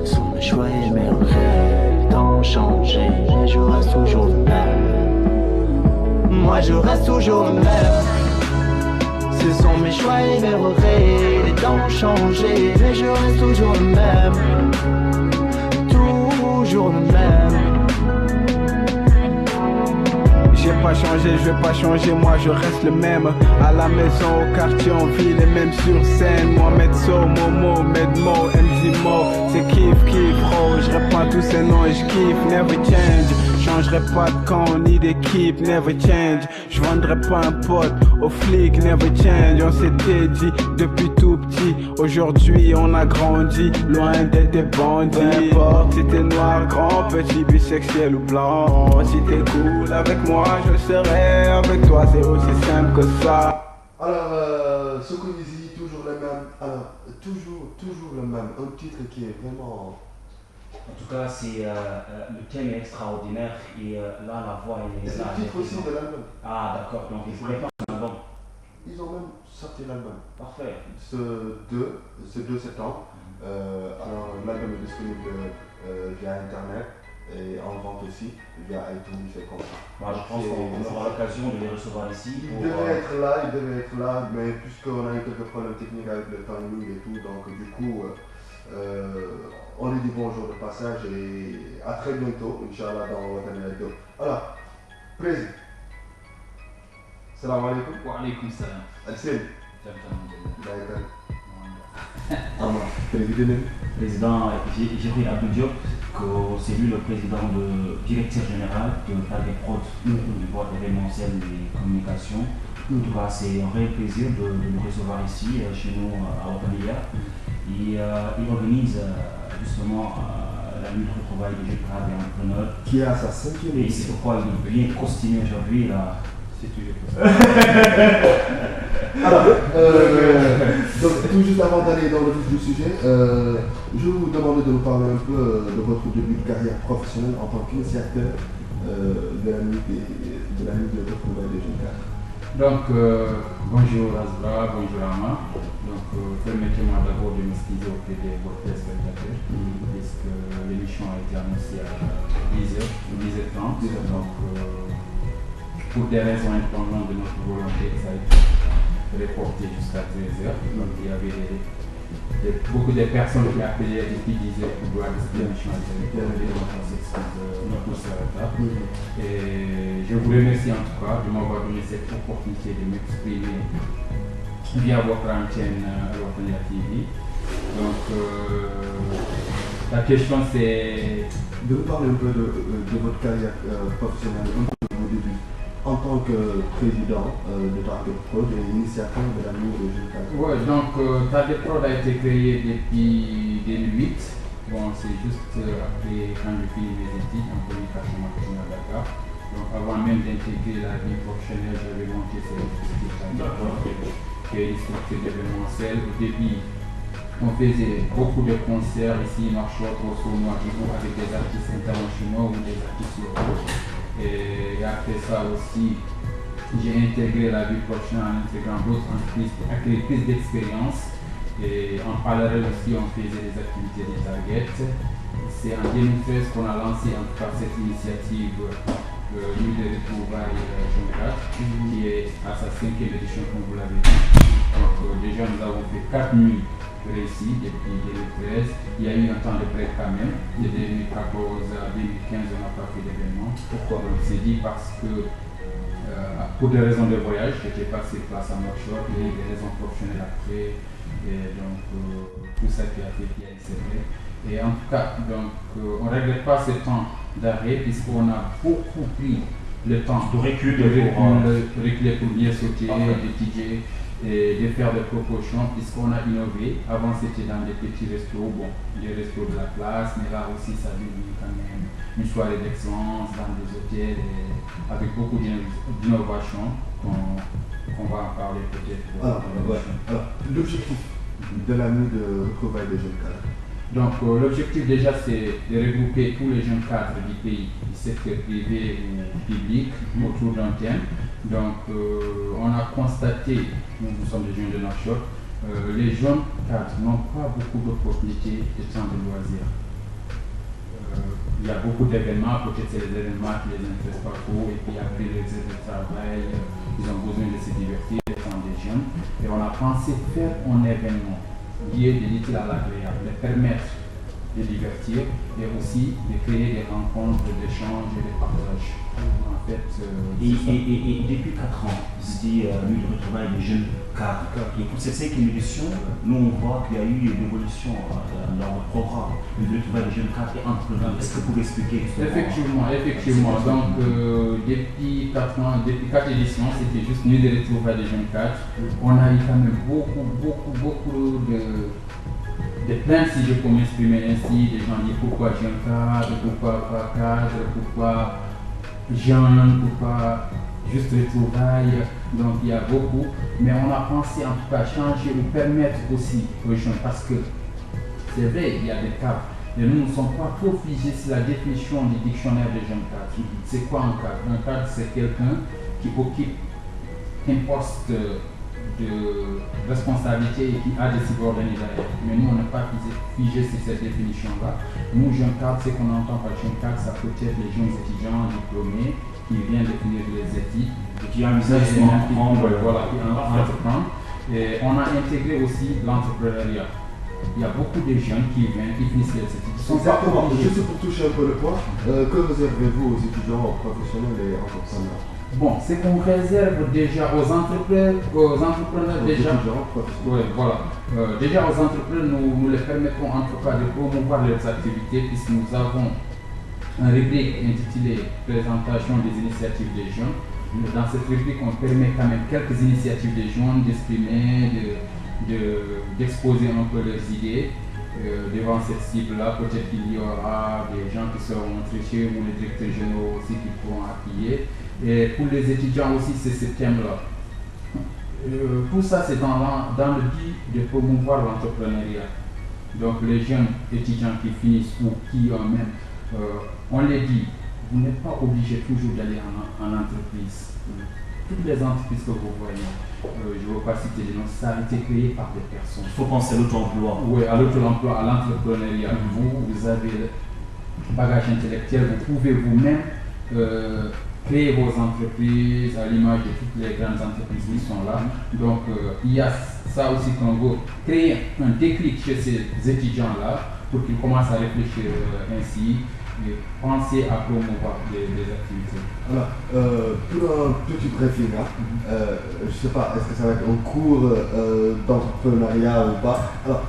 Ce sont mes choix et mes regrets. Les temps ont changé, mais je reste toujours le même. Moi je reste toujours le même. Ce sont mes choix et mes regrets. Les temps ont changé, mais je reste toujours le même. Toujours le même. J'ai pas changé, je vais pas changer, moi je reste le même. À la maison, au quartier, on vit les mêmes sur scène. Mohamed So, Momo, Medmo, MZMO. C'est kiff, bro. Je réponds tous ces noms et je kiffe, never change. Changerai pas de camp ni d'équipe, never change. Je vendrai pas un pote aux flics, never change. On s'était dit depuis tout petit. Aujourd'hui on a grandi, loin d'être des bandits. Peu importe si t'es noir, grand, petit, bisexuel ou blanc. Si t'es cool avec moi, je serai avec toi, c'est aussi simple que ça. Alors, Sokovizi, toujours le même. Alors, toujours le même. Un titre qui est vraiment. En tout cas, c'est le thème est extraordinaire et là, la voix est C'est là. le titre aussi de l'album. Ah, d'accord, donc il prépare un album. Ils ont même sorti l'album. Parfait. Ce 2 septembre. Alors, l'album est disponible via Internet et en vente aussi via iTunes et comme ça. Moi, je pense qu'on aura l'occasion de les recevoir ici. Il devait être là, mais puisqu'on a eu quelques problèmes techniques avec le timing et tout, donc du coup, on lui dit bonjour de passage et à très bientôt, Inch'Allah, dans Watani Radio. Alors, Président. Salam alaikum. Wa alaikum salam. Alcine. Président Jibril Abdou Diop, c'est lui le président directeur général de Target Prod, du boîte événementiel des communications. En tout cas, c'est un réel plaisir de le recevoir ici, chez nous à Watania. Il organise justement la nuit de retrouvailles des jeunes cadres et entrepreneurs. Qui a sa 5e Et c'est pourquoi il est bien costumé aujourd'hui. Là. C'est toujours possible. Alors, donc, tout juste avant d'aller dans le vif du sujet, je vais vous demander de nous parler un peu de votre début de carrière professionnelle en tant qu'initiateur de la nuit de retrouvailles des jeunes cadres. Donc, bonjour Azra, bonjour Ama. Donc, permettez-moi d'abord de m'excuser auprès de vos téléspectateurs, puisque l'émission a été annoncée à 10h, 10h30. Donc, pour des raisons indépendantes de notre volonté, ça a été reporté jusqu'à 13h. Donc, il y avait beaucoup de personnes qui appelaient depuis 10h pour voir cette émission à l'émission. Donc, on s'excuse pour ce retard. Et je vous remercie en tout cas de m'avoir donné cette opportunité de m'exprimer via votre antenne Watania TV. Donc, la question c'est de nous parler un peu de votre carrière professionnelle, un peu de vos débuts en tant que président de Target Prod et initiateur de la nuit des jeunes cadres. Oui, donc Target Prod a été créé depuis 2008. Bon, c'est juste après quand j'ai fini mes études en communication marketing à Dakar. Donc avant même d'intégrer la vie professionnelle, j'avais monté cette structure qui est une structure d'événementiel. Au début, on faisait beaucoup de concerts ici, Marchot, Rosso, Noiribou, avec des artistes internationaux ou des artistes locaux. Et après ça aussi, j'ai intégré la vie professionnelle en intégrant d'autres entreprises pour acquérir plus d'expérience. Et en parallèle aussi, on faisait des activités de Target. C'est en 2013 qu'on a lancé en tout cas cette initiative Nuit de retrouvailles générale, qui est à sa 5e édition comme vous l'avez dit. Donc déjà nous avons fait 4 nuits réussies depuis 2013. Il y a eu un temps de break quand même. De 2014 à 2015 on n'a pas fait d'événement. Pourquoi? C'est dit parce que pour des raisons de voyage, j'étais passé par sa workshop, il y a eu des raisons professionnelles après, et donc tout ça qui a fait qu'il y a essayé. Et en tout cas, donc, on ne regrette pas ce temps d'arrêt puisqu'on a beaucoup pris le temps de reculer pour bien sauter, d'étudier et de faire des propositions puisqu'on a innové. Avant c'était dans des petits restos, bon, des restos de la classe, mais là aussi ça devient quand même une soirée d'excellence dans des hôtels avec beaucoup d'innovation qu'on va en parler peut-être. Alors, l'objectif de la nuit de retrouvailles des jeunes cadres. Donc l'objectif déjà c'est de regrouper tous les jeunes cadres du pays, du secteur privé ou public autour d'un thème. Donc on a constaté, nous sommes des jeunes de Nouakchott, les jeunes cadres n'ont pas beaucoup d'opportunités de temps de loisirs. Il y a beaucoup d'événements, peut-être c'est les événements qui les intéressent pas trop, et puis après les heures de travail, ils ont besoin de se divertir, étant des jeunes. Et on a pensé faire un événement lié de l'utile à l'agréable, de permettre de divertir et aussi de créer des rencontres, d'échanges et de partage. En fait, et depuis 4 ans, c'est nuit de retrouvailles des jeunes cadres. Et pour cette 5e édition, nous on voit qu'il y a eu une évolution dans le programme de retrouvailles des jeunes cadres et entrepreneurs. Est-ce que vous pouvez expliquer Effectivement. Donc depuis 4 ans, depuis 4 éditions, c'était juste nuit de retrouvailles des jeunes cadres. On a eu quand même beaucoup de plaintes, si je peux m'exprimer ainsi, des gens disent pourquoi jeune cadre, pourquoi pas cadre, pourquoi jeune, pourquoi juste retrouvailles. Donc il y a beaucoup, mais on a pensé en tout cas changer ou permettre aussi aux jeunes, parce que c'est vrai, il y a des cadres, mais nous ne sommes pas trop figés sur la définition du dictionnaire des jeunes cadres. C'est quoi un cadre? Un cadre, c'est quelqu'un qui occupe un poste de responsabilité et qui a des subordonnés derrière. Mais nous, on n'est pas figé sur cette définition-là. Nous, jeunes cadres, ce qu'on entend par jeunes cadres, ça peut être les jeunes étudiants diplômés qui viennent de finir les études et qui envisagent d'entreprendre. Et on a intégré aussi l'entrepreneuriat. Il y a beaucoup de jeunes qui viennent, qui finissent les études. Exactement. Juste pour toucher un peu le point, que réservez-vous aux étudiants, aux professionnels et aux entrepreneurs? Bon, c'est qu'on réserve déjà aux entrepreneurs, déjà. Déjà aux entrepreneurs, nous les permettrons en tout cas de promouvoir leurs activités puisque nous avons un rubrique intitulé Présentation des initiatives des jeunes. Dans cette rubrique, on permet quand même quelques initiatives des jeunes d'exprimer, d'exposer un peu leurs idées. Devant cette cible-là, peut-être qu'il y aura des gens qui seront entretien ou les directeurs généraux aussi qui pourront appuyer. Et pour les étudiants aussi, c'est ce thème-là. Tout ça, c'est dans le but de promouvoir l'entrepreneuriat. Donc les jeunes étudiants qui finissent ou qui même, on les dit, vous n'êtes pas obligé toujours d'aller en entreprise. Toutes les entreprises que vous voyez, je ne veux pas citer les noms, ça a été créé par des personnes. Il faut penser à l'auto-emploi. Oui, à l'auto-emploi, à l'entrepreneuriat. Vous avez le bagage intellectuel, vous pouvez vous-même créer vos entreprises à l'image de toutes les grandes entreprises qui sont là. Donc il y a ça aussi qu'on veut créer un déclic chez ces étudiants-là pour qu'ils commencent à réfléchir ainsi et penser à promouvoir des activités. Alors, pour un petit briefing, je ne sais pas, est-ce que ça va être un cours d'entrepreneuriat ou pas? Alors,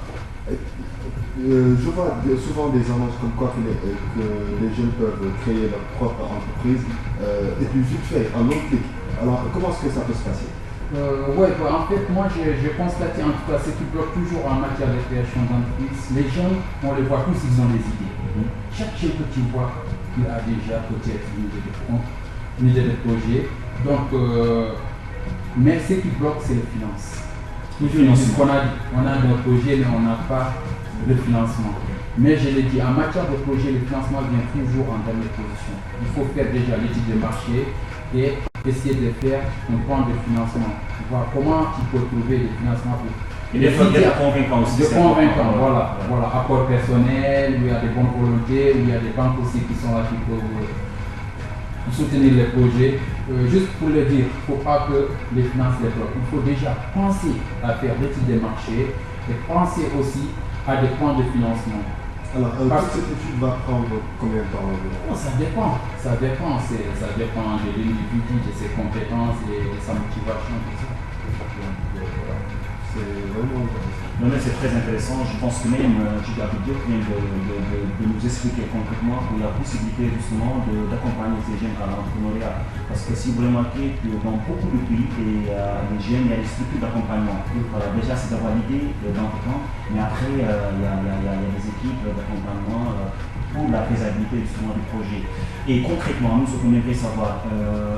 je vois souvent des annonces comme quoi que les jeunes peuvent créer leur propre entreprise et puis vite fait, en un clic. Alors, comment est-ce que ça peut se passer? En fait, moi j'ai constaté en tout cas ce qui bloque toujours en matière de création d'entreprise. Les jeunes, on les voit tous, ils ont des idées. Chaque jeune que tu vois, il a déjà peut-être une idée de projet. Donc, mais ce qui bloque, c'est le finance. On a des projets, mais on n'a pas de financement. Mais je l'ai dit, en matière de projet, le financement vient toujours en dernière position. Il faut faire déjà l'étude de marché et essayer de faire un plan de financement. Voir comment tu peux trouver des financements pour. Et des fois, d'être convaincant aussi. De convaincant, voilà. Apport personnel, où il y a des bonnes volontés, où il y a des banques aussi qui sont là qui peuvent soutenir les projets. Juste pour le dire, il ne faut pas que les finances les bloquent. Il faut déjà penser à faire l'étude des marchés et penser aussi à des plans de financement. Alors, toute cette étude va prendre combien de temps environ? Ça dépend. Ça dépend de l'individu, de ses compétences et de sa motivation, tout ça. Voilà. C'est vraiment intéressant. Non, mais c'est très intéressant. Je pense que même Gilles Abidjo vient de nous expliquer concrètement qu'il y a la possibilité justement d'accompagner ces jeunes à l'entrepreneuriat. Parce que si vous remarquez que dans beaucoup de pays, les jeunes, il y a des structures d'accompagnement. Voilà, déjà, c'est d'avoir l'idée d'entreprendre, mais après, il y a des équipes d'accompagnement pour la faisabilité justement du projet. Et concrètement, nous, ce qu'on aimerait savoir,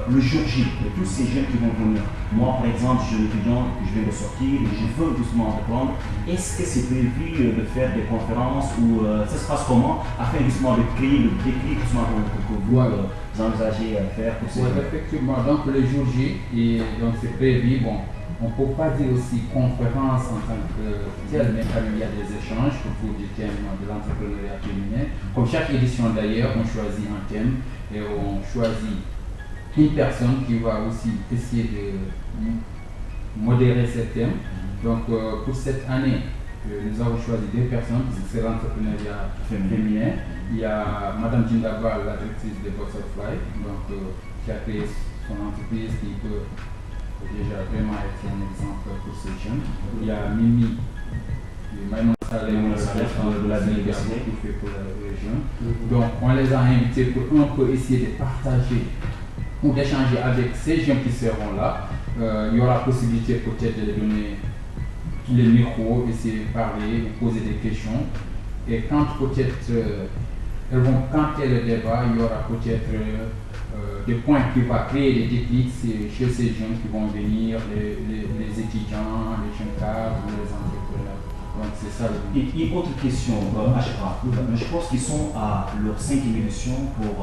le jour J de tous ces jeunes qui vont venir. Moi, par exemple, je suis un étudiant, je viens de sortir et je veux justement entreprendre. Est-ce que c'est prévu de faire des conférences ou ça se passe comment afin justement de créer le déclic justement que vous envisagez à faire pour ces jeunes? Effectivement, donc le jour J, et donc c'est prévu. Bon, on ne peut pas dire aussi conférence en tant que telle, mais quand il y a des échanges autour du thème de l'entrepreneuriat féminin. Comme chaque édition d'ailleurs, on choisit un thème et on choisit une personne qui va aussi essayer de modérer ce thème. Donc pour cette année, nous avons choisi 2 personnes, c'est l'entrepreneuriat féminin. Il y a Madame Jindaba, la directrice de Butterfly, donc, qui a créé son entreprise qui peut déjà vraiment être un exemple pour ces jeunes. Il y a Mimi, de la ville qui a beaucoup fait pour la région. Donc on les a invités pour un peu essayer de partager ou d'échanger avec ces jeunes qui seront là. Il y aura possibilité peut-être de donner les micros, essayer de parler, de poser des questions. Et quand peut-être elles vont canter le débat, il y aura peut-être des points qui vont créer des déclics chez ces jeunes qui vont venir, les étudiants, les jeunes cadres, les entrepreneurs. Donc c'est ça le but. Et autre question, Ashra, je pense qu'ils sont à leur 5e édition pour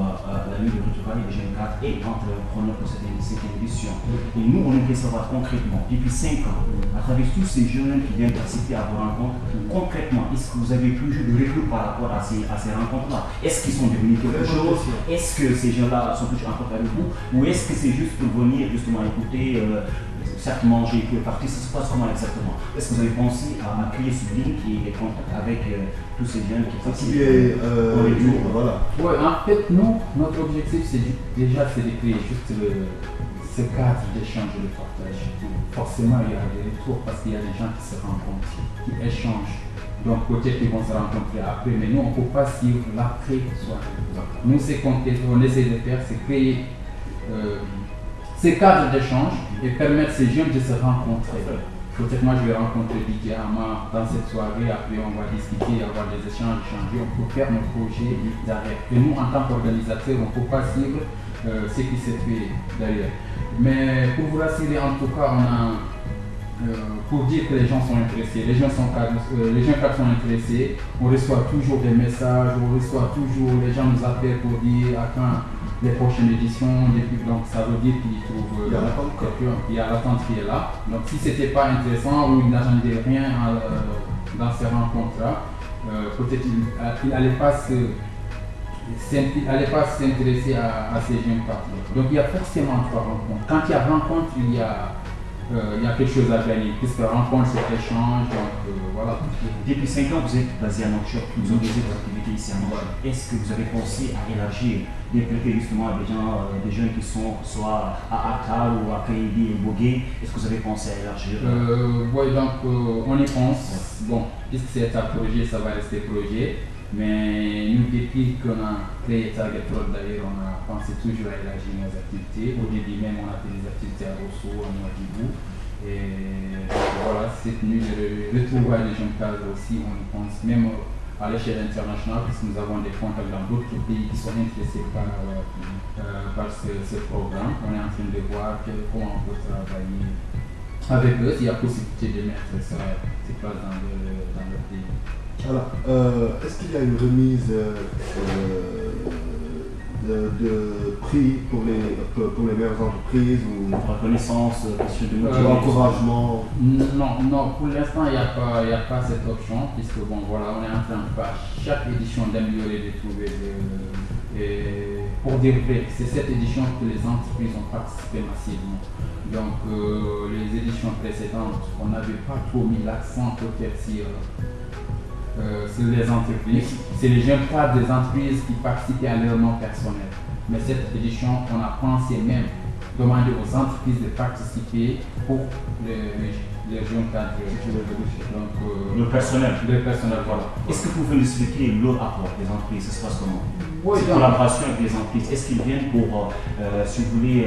la nuit de Ritual et les jeunes cadres et entrepreneurs pour cette 5e édition. Et nous, on aimerait savoir concrètement, depuis 5 ans, à travers tous ces jeunes qui viennent participer à vos rencontres, concrètement, est-ce que vous avez plus de retours par rapport à ces rencontres-là? Est-ce qu'ils sont devenus quelque chose? Est-ce que ces jeunes-là sont toujours en contact avec vous? Ou est-ce que c'est juste pour venir justement écouter certes manger, puis partir, ça se passe comment exactement? Est-ce que vous avez pensé à créer ce link et les contacts avec tous ces jeunes qui participent pour les jours, voilà. Ouais, en fait, nous, notre objectif, c'est de créer juste ce cadre d'échange et de partage. Forcément, il y a des retours parce qu'il y a des gens qui se rencontrent, qui échangent. Donc peut-être qu'ils vont se rencontrer après, mais nous, on ne peut pas suivre l'après-soirée. Nous, ce qu'on essaie de faire, c'est créer ces cadres d'échange et permettre ces jeunes de se rencontrer. Peut-être moi je vais rencontrer Didier Ama dans cette soirée, après on va discuter, avoir des échanges, échanger, on peut faire nos projets derrière. Et nous en tant qu'organisateurs, on ne peut pas suivre ce qui se fait derrière. Mais pour vous rassurer, en tout cas, on a pour dire que les gens sont intéressés, les jeunes cadres sont intéressés, on reçoit toujours des messages, on reçoit toujours, les gens nous appellent pour dire à quand les prochaines éditions, donc ça veut dire qu'ils trouvent quelqu'un, il y a l'attente qui est là. Donc si ce n'était pas intéressant ou ils n'attendaient rien dans ces rencontres-là, peut-être qu'il n'allait pas s'intéresser à ces jeunes partenaires. Donc il y a forcément 3 rencontres. Quand il y a rencontre, il y a quelque chose à gagner, puisque rencontre c'est échange, donc voilà. Depuis 5 ans, vous êtes basé à Nouakchott, vous organisez vos activités ici à Nouakchott. Est-ce que vous avez pensé à élargir, d'impliquer justement des jeunes qui sont soit à Accra ou à Kaïdi et Bogué? Est-ce que vous avez pensé à élargir? Oui, donc on y pense. Bon, puisque c'est un projet, ça va rester projet. Mais nous, depuis qu'on a créé Target Road, d'ailleurs, on a pensé toujours à élargir nos activités. Au début même, on a fait des activités à Rosso, à Nouadhibou. Et voilà, cette nuit, le retrouvailles des jeunes cadres aussi, on y pense même à l'échelle internationale, parce que nous avons des contacts dans d'autres pays qui sont intéressés par ce programme. On est en train de voir comment on peut travailler avec eux, s'il y a possibilité de mettre ces places dans le pays. Alors, est-ce qu'il y a une remise de prix pour les meilleures entreprises ou reconnaissance, question de encouragement? Non, pour l'instant, il n'y a pas cette option, puisque bon, voilà, on est en train de faire chaque édition d'améliorer, de trouver pour dire vrai, c'est cette édition que les entreprises ont participé massivement. Donc, les éditions précédentes, on n'avait pas trop mis l'accent peut-être sur sur les entreprises. C'est les jeunes cadres des entreprises qui participaient à leur nom personnel. Mais cette édition, on a pensé même demander aux entreprises de participer pour les jeunes cadres. Donc, le personnel. Voilà. Est-ce que vous pouvez nous expliquer leur apport des entreprises? Ça se passe comment? Oui, cette collaboration avec les entreprises, est-ce qu'ils viennent pour, si vous voulez,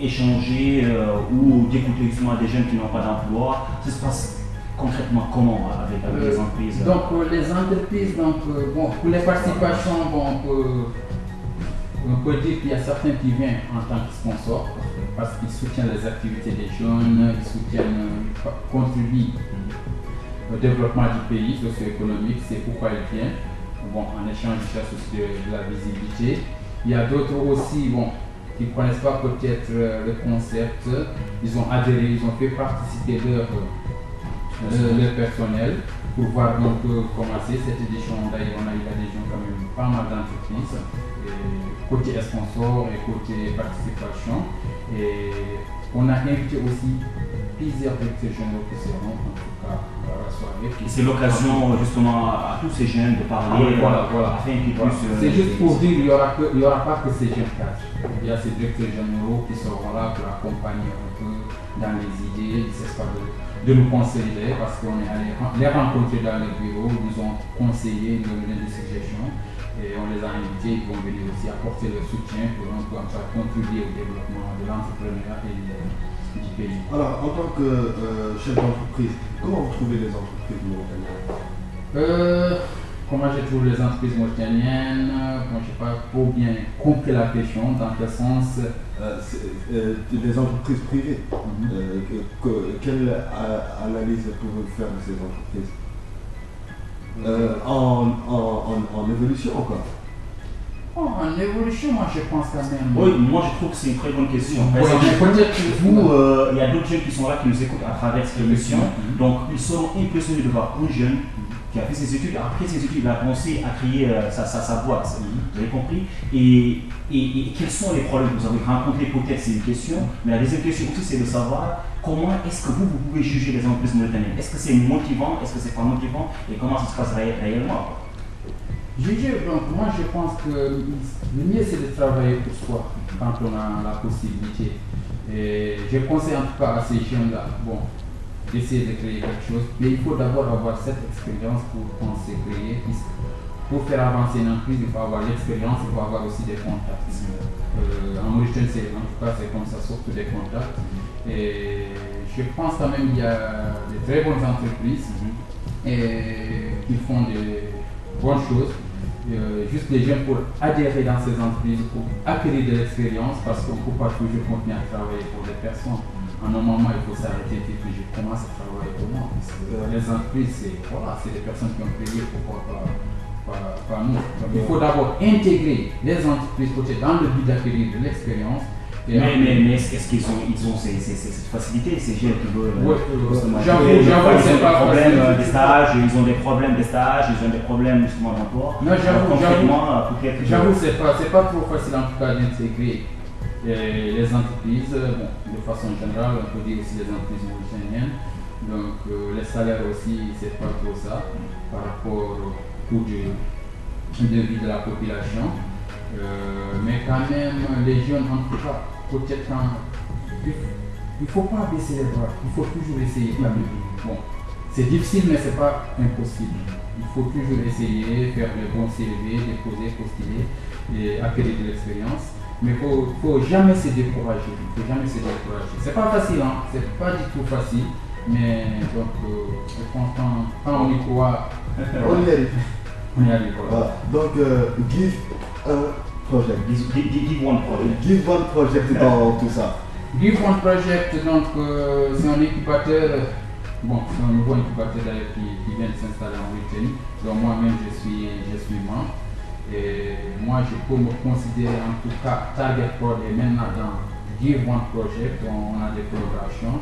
échanger ou d'écouter justement des jeunes qui n'ont pas d'emploi? Ça se passe concrètement comment avec les entreprises? Donc les entreprises, bon, pour les participations, bon, on peut dire qu'il y a certains qui viennent en tant que sponsors parce qu'ils soutiennent les activités des jeunes, ils contribuent au développement du pays socio-économique, c'est pourquoi ils viennent. Bon, en échange, ils cherchent aussi de la visibilité. Il y a d'autres aussi, bon, qui ne connaissent pas peut-être le concept, ils ont adhéré, ils ont fait participer leur personnel pour voir un peu commencer cette édition. D'ailleurs, on a eu l'adhésion quand même pas mal d'entreprises, côté sponsor et côté participation. Et on a invité aussi plusieurs directeurs généraux qui seront en tout cas à la soirée. C'est l'occasion justement à tous ces jeunes de parler, voilà. afin qu'ils puissent... C'est juste pour dire qu'il n'y aura pas que ces jeunes cadres. Il y a ces directeurs généraux qui seront là pour accompagner un peu dans les idées, ils essaient de nous conseiller parce qu'on est allé les rencontrer dans les bureaux, ils nous ont conseillé, ils nous ont donné des suggestions et on les a invités, ils vont venir aussi apporter leur soutien pour contribuer au développement de l'entrepreneuriat et du pays. Alors, en tant que chef d'entreprise, comment vous trouvez les entreprises mauritaniennes? Comment je trouve les entreprises mauritaniennes? Moi, je n'ai pas trop bien compris la question, dans quel sens? Les entreprises privées, quelle analyse pouvez-vous faire de ces entreprises? En évolution encore. En évolution, moi je pense quand même. Oui, moi je trouve que c'est une très bonne question. Oui, peut-être que vous, il y a d'autres jeunes qui sont là, qui nous écoutent à travers cette émission. Donc ils seront impressionnés de voir un jeune qui a fait ses études, après ses études, il a pensé à créer sa boîte. Vous avez compris? Et quels sont les problèmes que vous avez rencontrés? Peut-être c'est une question, mais la deuxième question aussi c'est de savoir comment est-ce que vous pouvez juger les entreprises mauritaniennes? Est-ce que c'est motivant? Est-ce que c'est pas motivant? Et comment ça se passe réellement? Juger, donc moi je pense que le mieux c'est de travailler pour soi quand on a la possibilité. Et je conseille en tout cas à ces jeunes-là, bon, d'essayer de créer quelque chose, mais il faut d'abord avoir cette expérience pour penser créer. Pour faire avancer une entreprise, il faut avoir l'expérience, il faut avoir aussi des contacts. En Mauritanie, en tout cas, c'est comme ça, surtout des contacts. Et je pense quand même qu'il y a de très bonnes entreprises qui font de bonnes choses. Juste des jeunes pour adhérer dans ces entreprises, pour acquérir de l'expérience, parce qu'on ne peut pas toujours continuer à travailler pour des personnes. En un moment, il faut s'arrêter et puis je commence à travailler pour moi. Parce que les entreprises, c'est des personnes qui ont payé, pourquoi pas nous. Donc, il faut d'abord intégrer les entreprises peut-être dans le but d'acquérir de l'expérience. Mais est-ce qu'ils ont cette facilité, ces jeunes qui veulent j'avoue, c'est pas problème des stages, ils ont des problèmes de stage, ils ont des problèmes justement d'emploi. Non, j'avoue, c'est pas trop facile en tout cas d'intégrer les entreprises, bon, de façon générale, on peut dire aussi les entreprises mauritaniennes. Donc les salaires aussi, c'est pas trop ça par rapport au coût de vie de la population. Mais quand même, les jeunes en tout cas, peut-être il ne faut pas baisser les bras, il faut toujours essayer. Bon, c'est difficile, mais ce n'est pas impossible. Il faut toujours essayer, faire le bon CV, déposer, postuler et acquérir de l'expérience. Mais il ne faut jamais se décourager. C'est pas facile, hein? C'est pas du tout facile. Mais donc, je pense quand on y croit, on y arrive. Voilà. Donc, give un project. Give one project. Give one project dans tout ça. Give one project, donc c'est un incubateur. Bon, c'est un nouveau incubateur d'ailleurs qui vient de s'installer en Mauritanie. Donc moi-même je suis membre. Et moi je peux me considérer en tout cas Target Prod et maintenant dans Give One Project, on a des collaborations.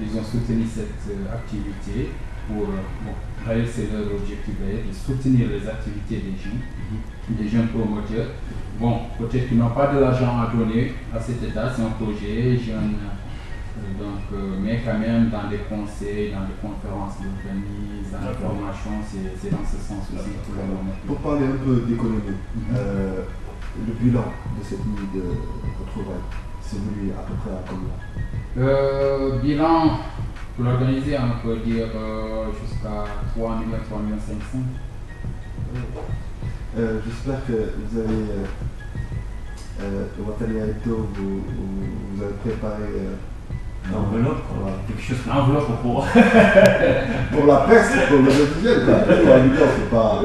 Ils ont soutenu cette activité pour, d'ailleurs c'est leur objectif d'ailleurs, de soutenir les activités des jeunes promoteurs. Bon, peut-être qu'ils n'ont pas de l'argent à donner à cet état, c'est un projet, jeunes Mais quand même dans les conseils, dans les conférences d'organisme, dans les formations, c'est dans ce sens aussi pour le moment. Pour parler un peu d'économie, le bilan de cette nuit de retrouvailles, c'est venu à peu près à combien? Bilan, pour l'organiser, on peut dire jusqu'à 3 500 000. J'espère que vous avez, Watania Hebdo, vous avez préparé une enveloppe, voilà. Quelque chose, une enveloppe pour... pour la presse, pour le visuel, c'est pas...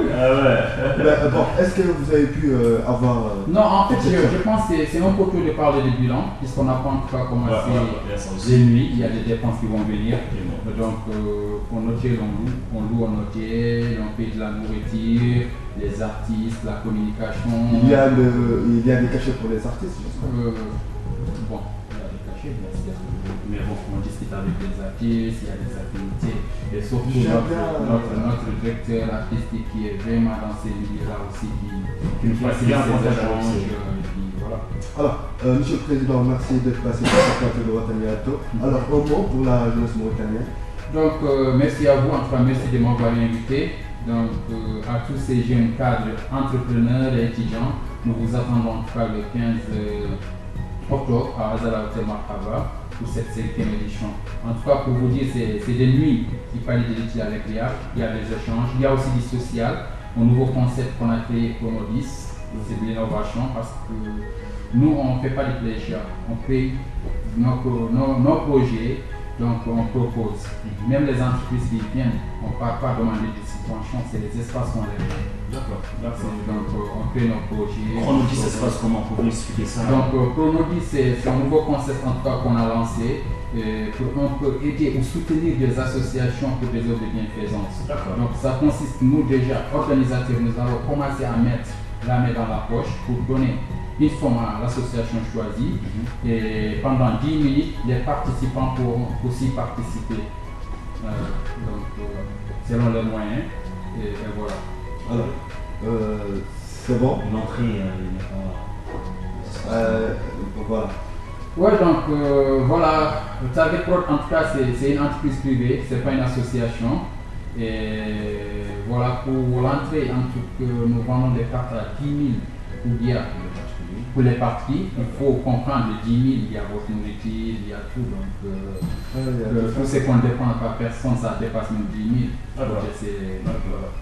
Mais, bon, est-ce que vous avez pu avoir... Non, en fait, je pense que c'est un peu tôt de parler de bilan, puisqu'on n'a pas encore commencé les nuits, il y a des dépenses qui vont venir. Donc, pour noter, on loue un hôtel, on paye de la nourriture, les artistes, la communication. Il y a des cachets pour les artistes, bon, il y a des cachets, mais bon, on discute avec les artistes, il y a des activités, et surtout notre directeur artistique qui est vraiment dans ces milieux-là aussi, qui nous facilite ces échanges. Voilà. Alors, Monsieur le Président, merci d'être passé par ce plateau de Watania Hebdo. Alors, un mot pour la jeunesse mauritanienne. Donc, merci à vous, en tout cas, merci de m'avoir invité. Donc, à tous ces jeunes cadres, entrepreneurs et étudiants, nous vous attendons en tout cas le 15 octobre à Azala Hotel Marhaba pour cette 5e édition. En tout cas, pour vous dire, c'est des nuits qui parlent de l'étude avec l'IA, il y a des échanges, il y a aussi du social, un nouveau concept qu'on a créé Chronodis, c'est de l'innovation parce que nous, on ne fait pas de plaisir, on paye nos projets. Donc on propose, même les entreprises qui viennent, on ne part pas demander des subventions, c'est les espaces qu'on les donne. D'accord. Donc on crée nos projets. Chronodis, ça se passe comment? Pour vous expliquer ça? Donc Chronodis, c'est un nouveau concept en tout cas qu'on a lancé pour un peu aider ou soutenir des associations pour des œuvres de bienfaisance. Donc ça consiste, nous déjà, organisateurs, nous allons commencer à mettre la main dans la poche pour donner une somme à l'association choisie et pendant 10 minutes, les participants pourront aussi participer. Selon les moyens, et voilà. Alors, c'est bon? L'entrée voilà. Ouais, donc voilà, Target Prod en tout cas c'est une entreprise privée, c'est pas une association. Et voilà, pour l'entrée, en tout cas, nous vendons des cartes à 10 000 ou bien pour les parties, il faut comprendre les 10 000, il y a votre nourriture, il y a tout. Donc, tout ce qu'on dépense par personne, ça dépasse même 10 000.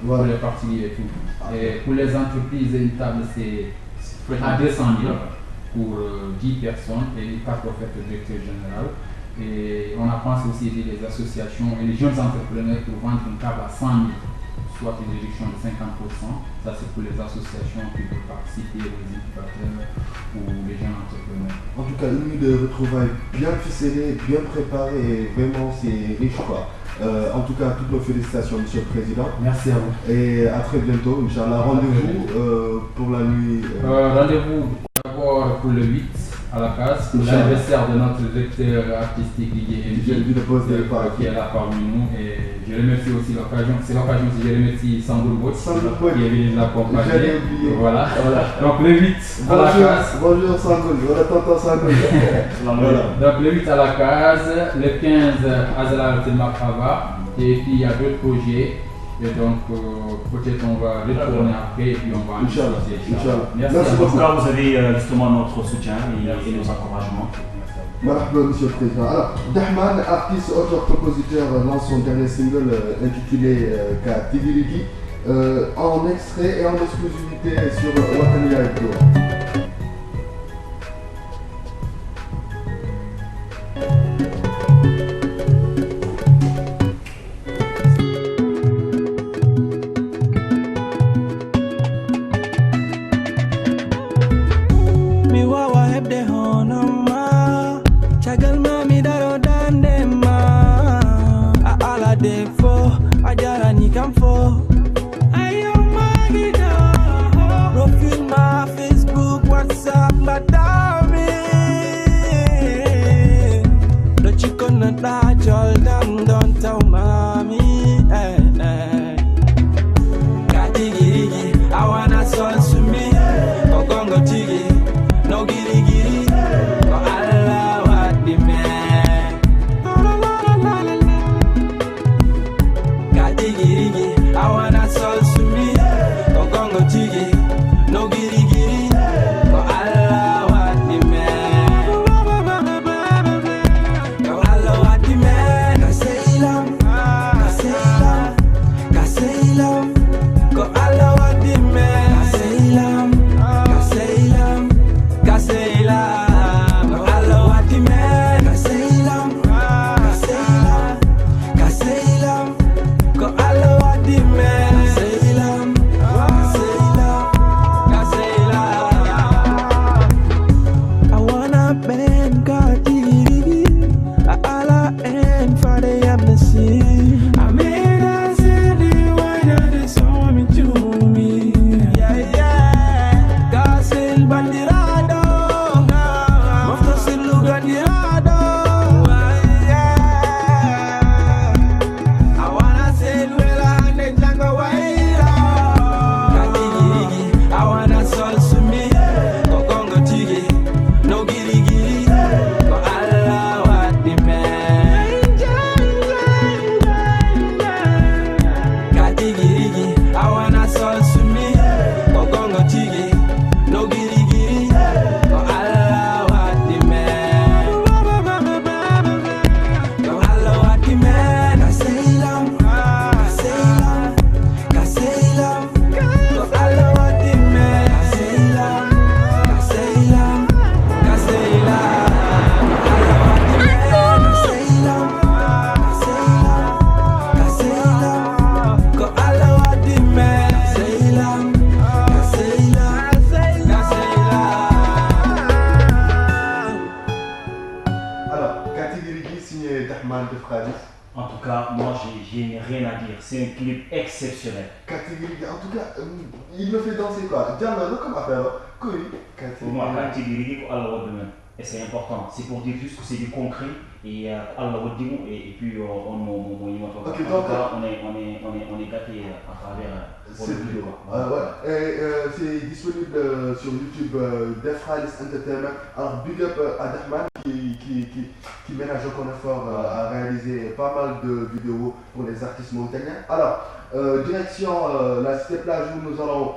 Pour les parties et tout. Et pour les entreprises, une table, c'est à 200 000 pour 10 personnes et une carte offerte au directeur général. Et on a pensé aussi aider les associations et les jeunes entrepreneurs pour vendre une table à 100 000. Soit une réduction de 50%, ça c'est pour les associations qui veulent participer, les éducateurs ou les jeunes entrepreneurs. En tout cas, une nuit de retrouvailles bien ficelée, bien préparée et vraiment c'est riche quoi. En tout cas, toutes nos félicitations, Monsieur le Président. Merci à vous. Et à très bientôt, Inch'Allah. Rendez-vous pour la nuit. Rendez-vous d'abord pour le 8 à la case, pour l'anniversaire de notre directeur artistique Didier qui est là parmi nous. Et je remercie aussi l'occasion, c'est l'occasion si je remercie Sandoul Bot qui est venu de l'accompagner. Voilà. Donc le 8 à la case. Bonjour Sandoul, voilà tonton Sandoul. Donc le 8 à la case, le 15 à Zala Hotel Marhaba, et puis il y a d'autres projets. Et donc, peut-être on va retourner après et puis on va en discuter. Merci beaucoup. En tout cas, vous avez justement notre soutien et nos encouragements. Merci, Monsieur le Président. Alors, Dahman, artiste, auteur, compositeur, lance son dernier single intitulé Tidiriki en extrait et en exclusivité sur Watania Hebdo. Alors, catégorie signé Dahman de Fradis. En tout cas, moi, j'ai rien à dire. C'est un clip exceptionnel. Catégorie, en tout cas, il me fait danser quoi. Diallo, comment faire? Pour moi, catégorie, et c'est important. C'est pour dire juste que c'est du concret et et puis Ok, en tout cas, on est gâté à travers c'est vidéo. Ouais. Et c'est disponible sur YouTube Def Fradis Entertainment. Alors, big up à Dahman qui ménage aucun effort à réaliser pas mal de vidéos pour les artistes mauritaniens. Alors, direction la Cité Plage où nous allons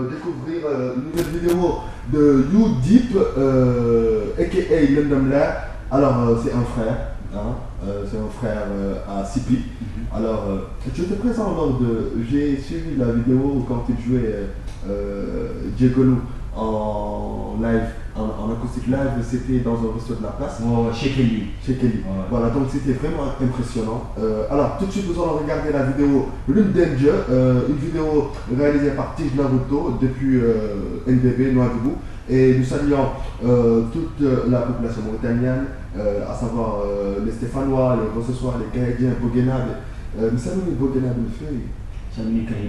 découvrir une nouvelle vidéo de You Deep, a.k.a. Lendam Lair. Alors, c'est un frère. C'est un frère à Sipi. Alors, je te présente lors de. J'ai suivi la vidéo quand il jouait Djegolou en live, en acoustique live, c'était dans un resto de la place. Chez Kelly. Voilà, donc c'était vraiment impressionnant. Alors, tout de suite, nous allons regarder la vidéo Lune Danger, une vidéo réalisée par Tige Naruto depuis NBB, Nouadhibou. Et nous saluons toute la population mauritanienne, à savoir les Stéphanois, les Rossessois, les Canadiens, Boguenab. Nous saluons les Boguenab, le fait. Nous saluons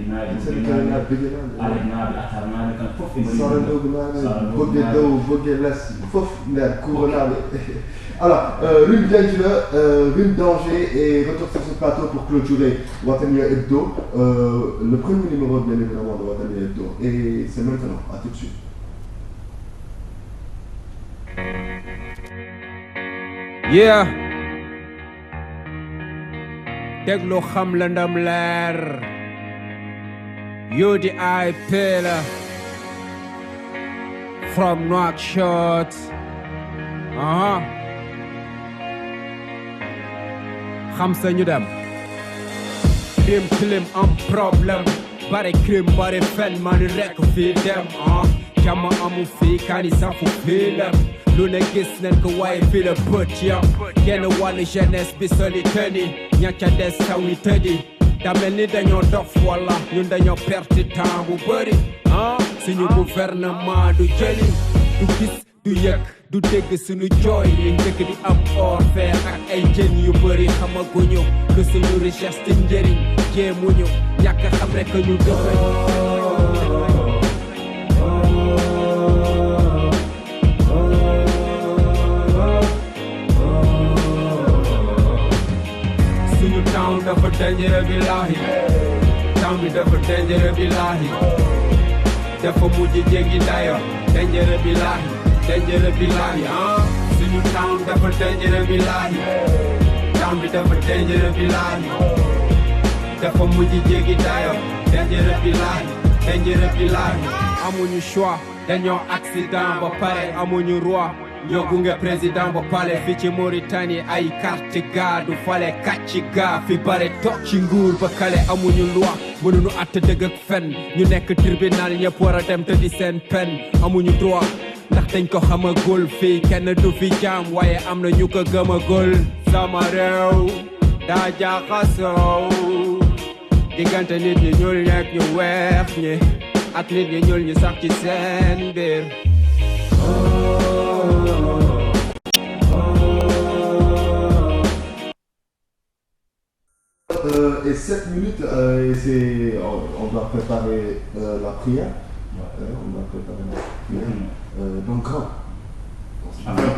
alors, Rune Danger et retour sur ce plateau pour clôturer Watania Hebdo, le premier numéro bien évidemment de Watania Hebdo. Et c'est maintenant, à tout de suite. Yeah. Deglo xam Lendam Lair. UDI Pillar from Nouakchott. Xam sa ñu dem. Crime clim am problème. Bare crime bare fen man rek fi dem. Jama amu fi kani safu film. Lu ne gis nen ko waaye fi la bët yam. Genn wàllu jeunesse bi soli tëni. Ñacca des taw ni tëddi. Damel ni dañoo dof walla ñun dañoo perte temps bu bëri suñu gouvernement du jëli du gis du yëg du dégg suñu jooy yi dëkk di am or fer ak ay jën yu bëri xamaguñu lu suñu recherche te njëriñ jéemuñu ñàkk xam rek ñu town dafa dangereux billahi town bi dafa dangereux billahi dafa mujj jéggi dayo dangereux billahi suñu town dafa dangereux billahi town bi dafa dangereux billahi dafa mujj jéggi dayo dangereux billahi amuñu choix dañoo accident ba pare amuñu roi ñoo gunge président ba pale fi ci Mauritanie ay carte ga du fale kàcci ga fi bare toog ci nguur ba kale amuñu loi mënuñu àtte dëgg ak fen ñu nekk tribunal ñëpp war a dem te di seen pen amuñu droit ndax dañ ko xamagul fii kenn du fi jaam waaye am na ñu ko gëmagul sama réew daa jaxasoo diggante nit ñi ñuul ñeek ñu weex ñi ak nit ñi ñuul ñi sax ci seen biir Et 7 minutes, et on doit préparer la prière. On doit préparer la prière. Donc, grand.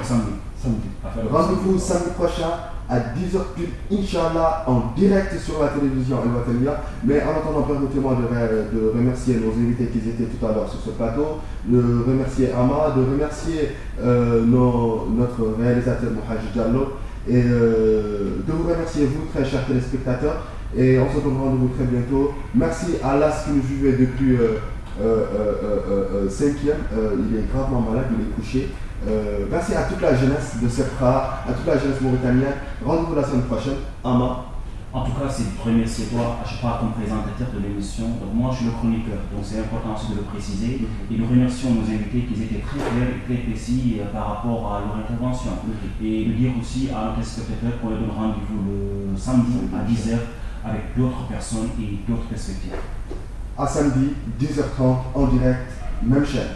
Samedi. Rendez-vous samedi prochain à 10h pile, Inch'Allah, en direct sur la télévision El-Watania. Mais en attendant, permettez-moi de remercier nos invités qui étaient tout à l'heure sur ce plateau, de remercier Ama, de remercier notre réalisateur Mohamed Diallo et de vous remercier vous, très chers téléspectateurs. Et on se donne rendez-vous très bientôt. Merci à Las qui nous suivait depuis 5e. Il est gravement malade, il est couché. Merci à toute la jeunesse de Sepra, à toute la jeunesse mauritanienne. Rendez-vous la semaine prochaine. Ama. En tout cas, c'est le premier, c'est toi, je parle comme présentateur de l'émission. Donc moi, je suis le chroniqueur, donc c'est important aussi de le préciser. Et nous remercions nos invités qui étaient très clairs et très précis par rapport à leur intervention. Et de dire aussi à nos téléspectateurs qu'on leur donne rendez-vous le samedi à 10h avec d'autres personnes et d'autres perspectives. À samedi, 10h30, en direct, même chaîne.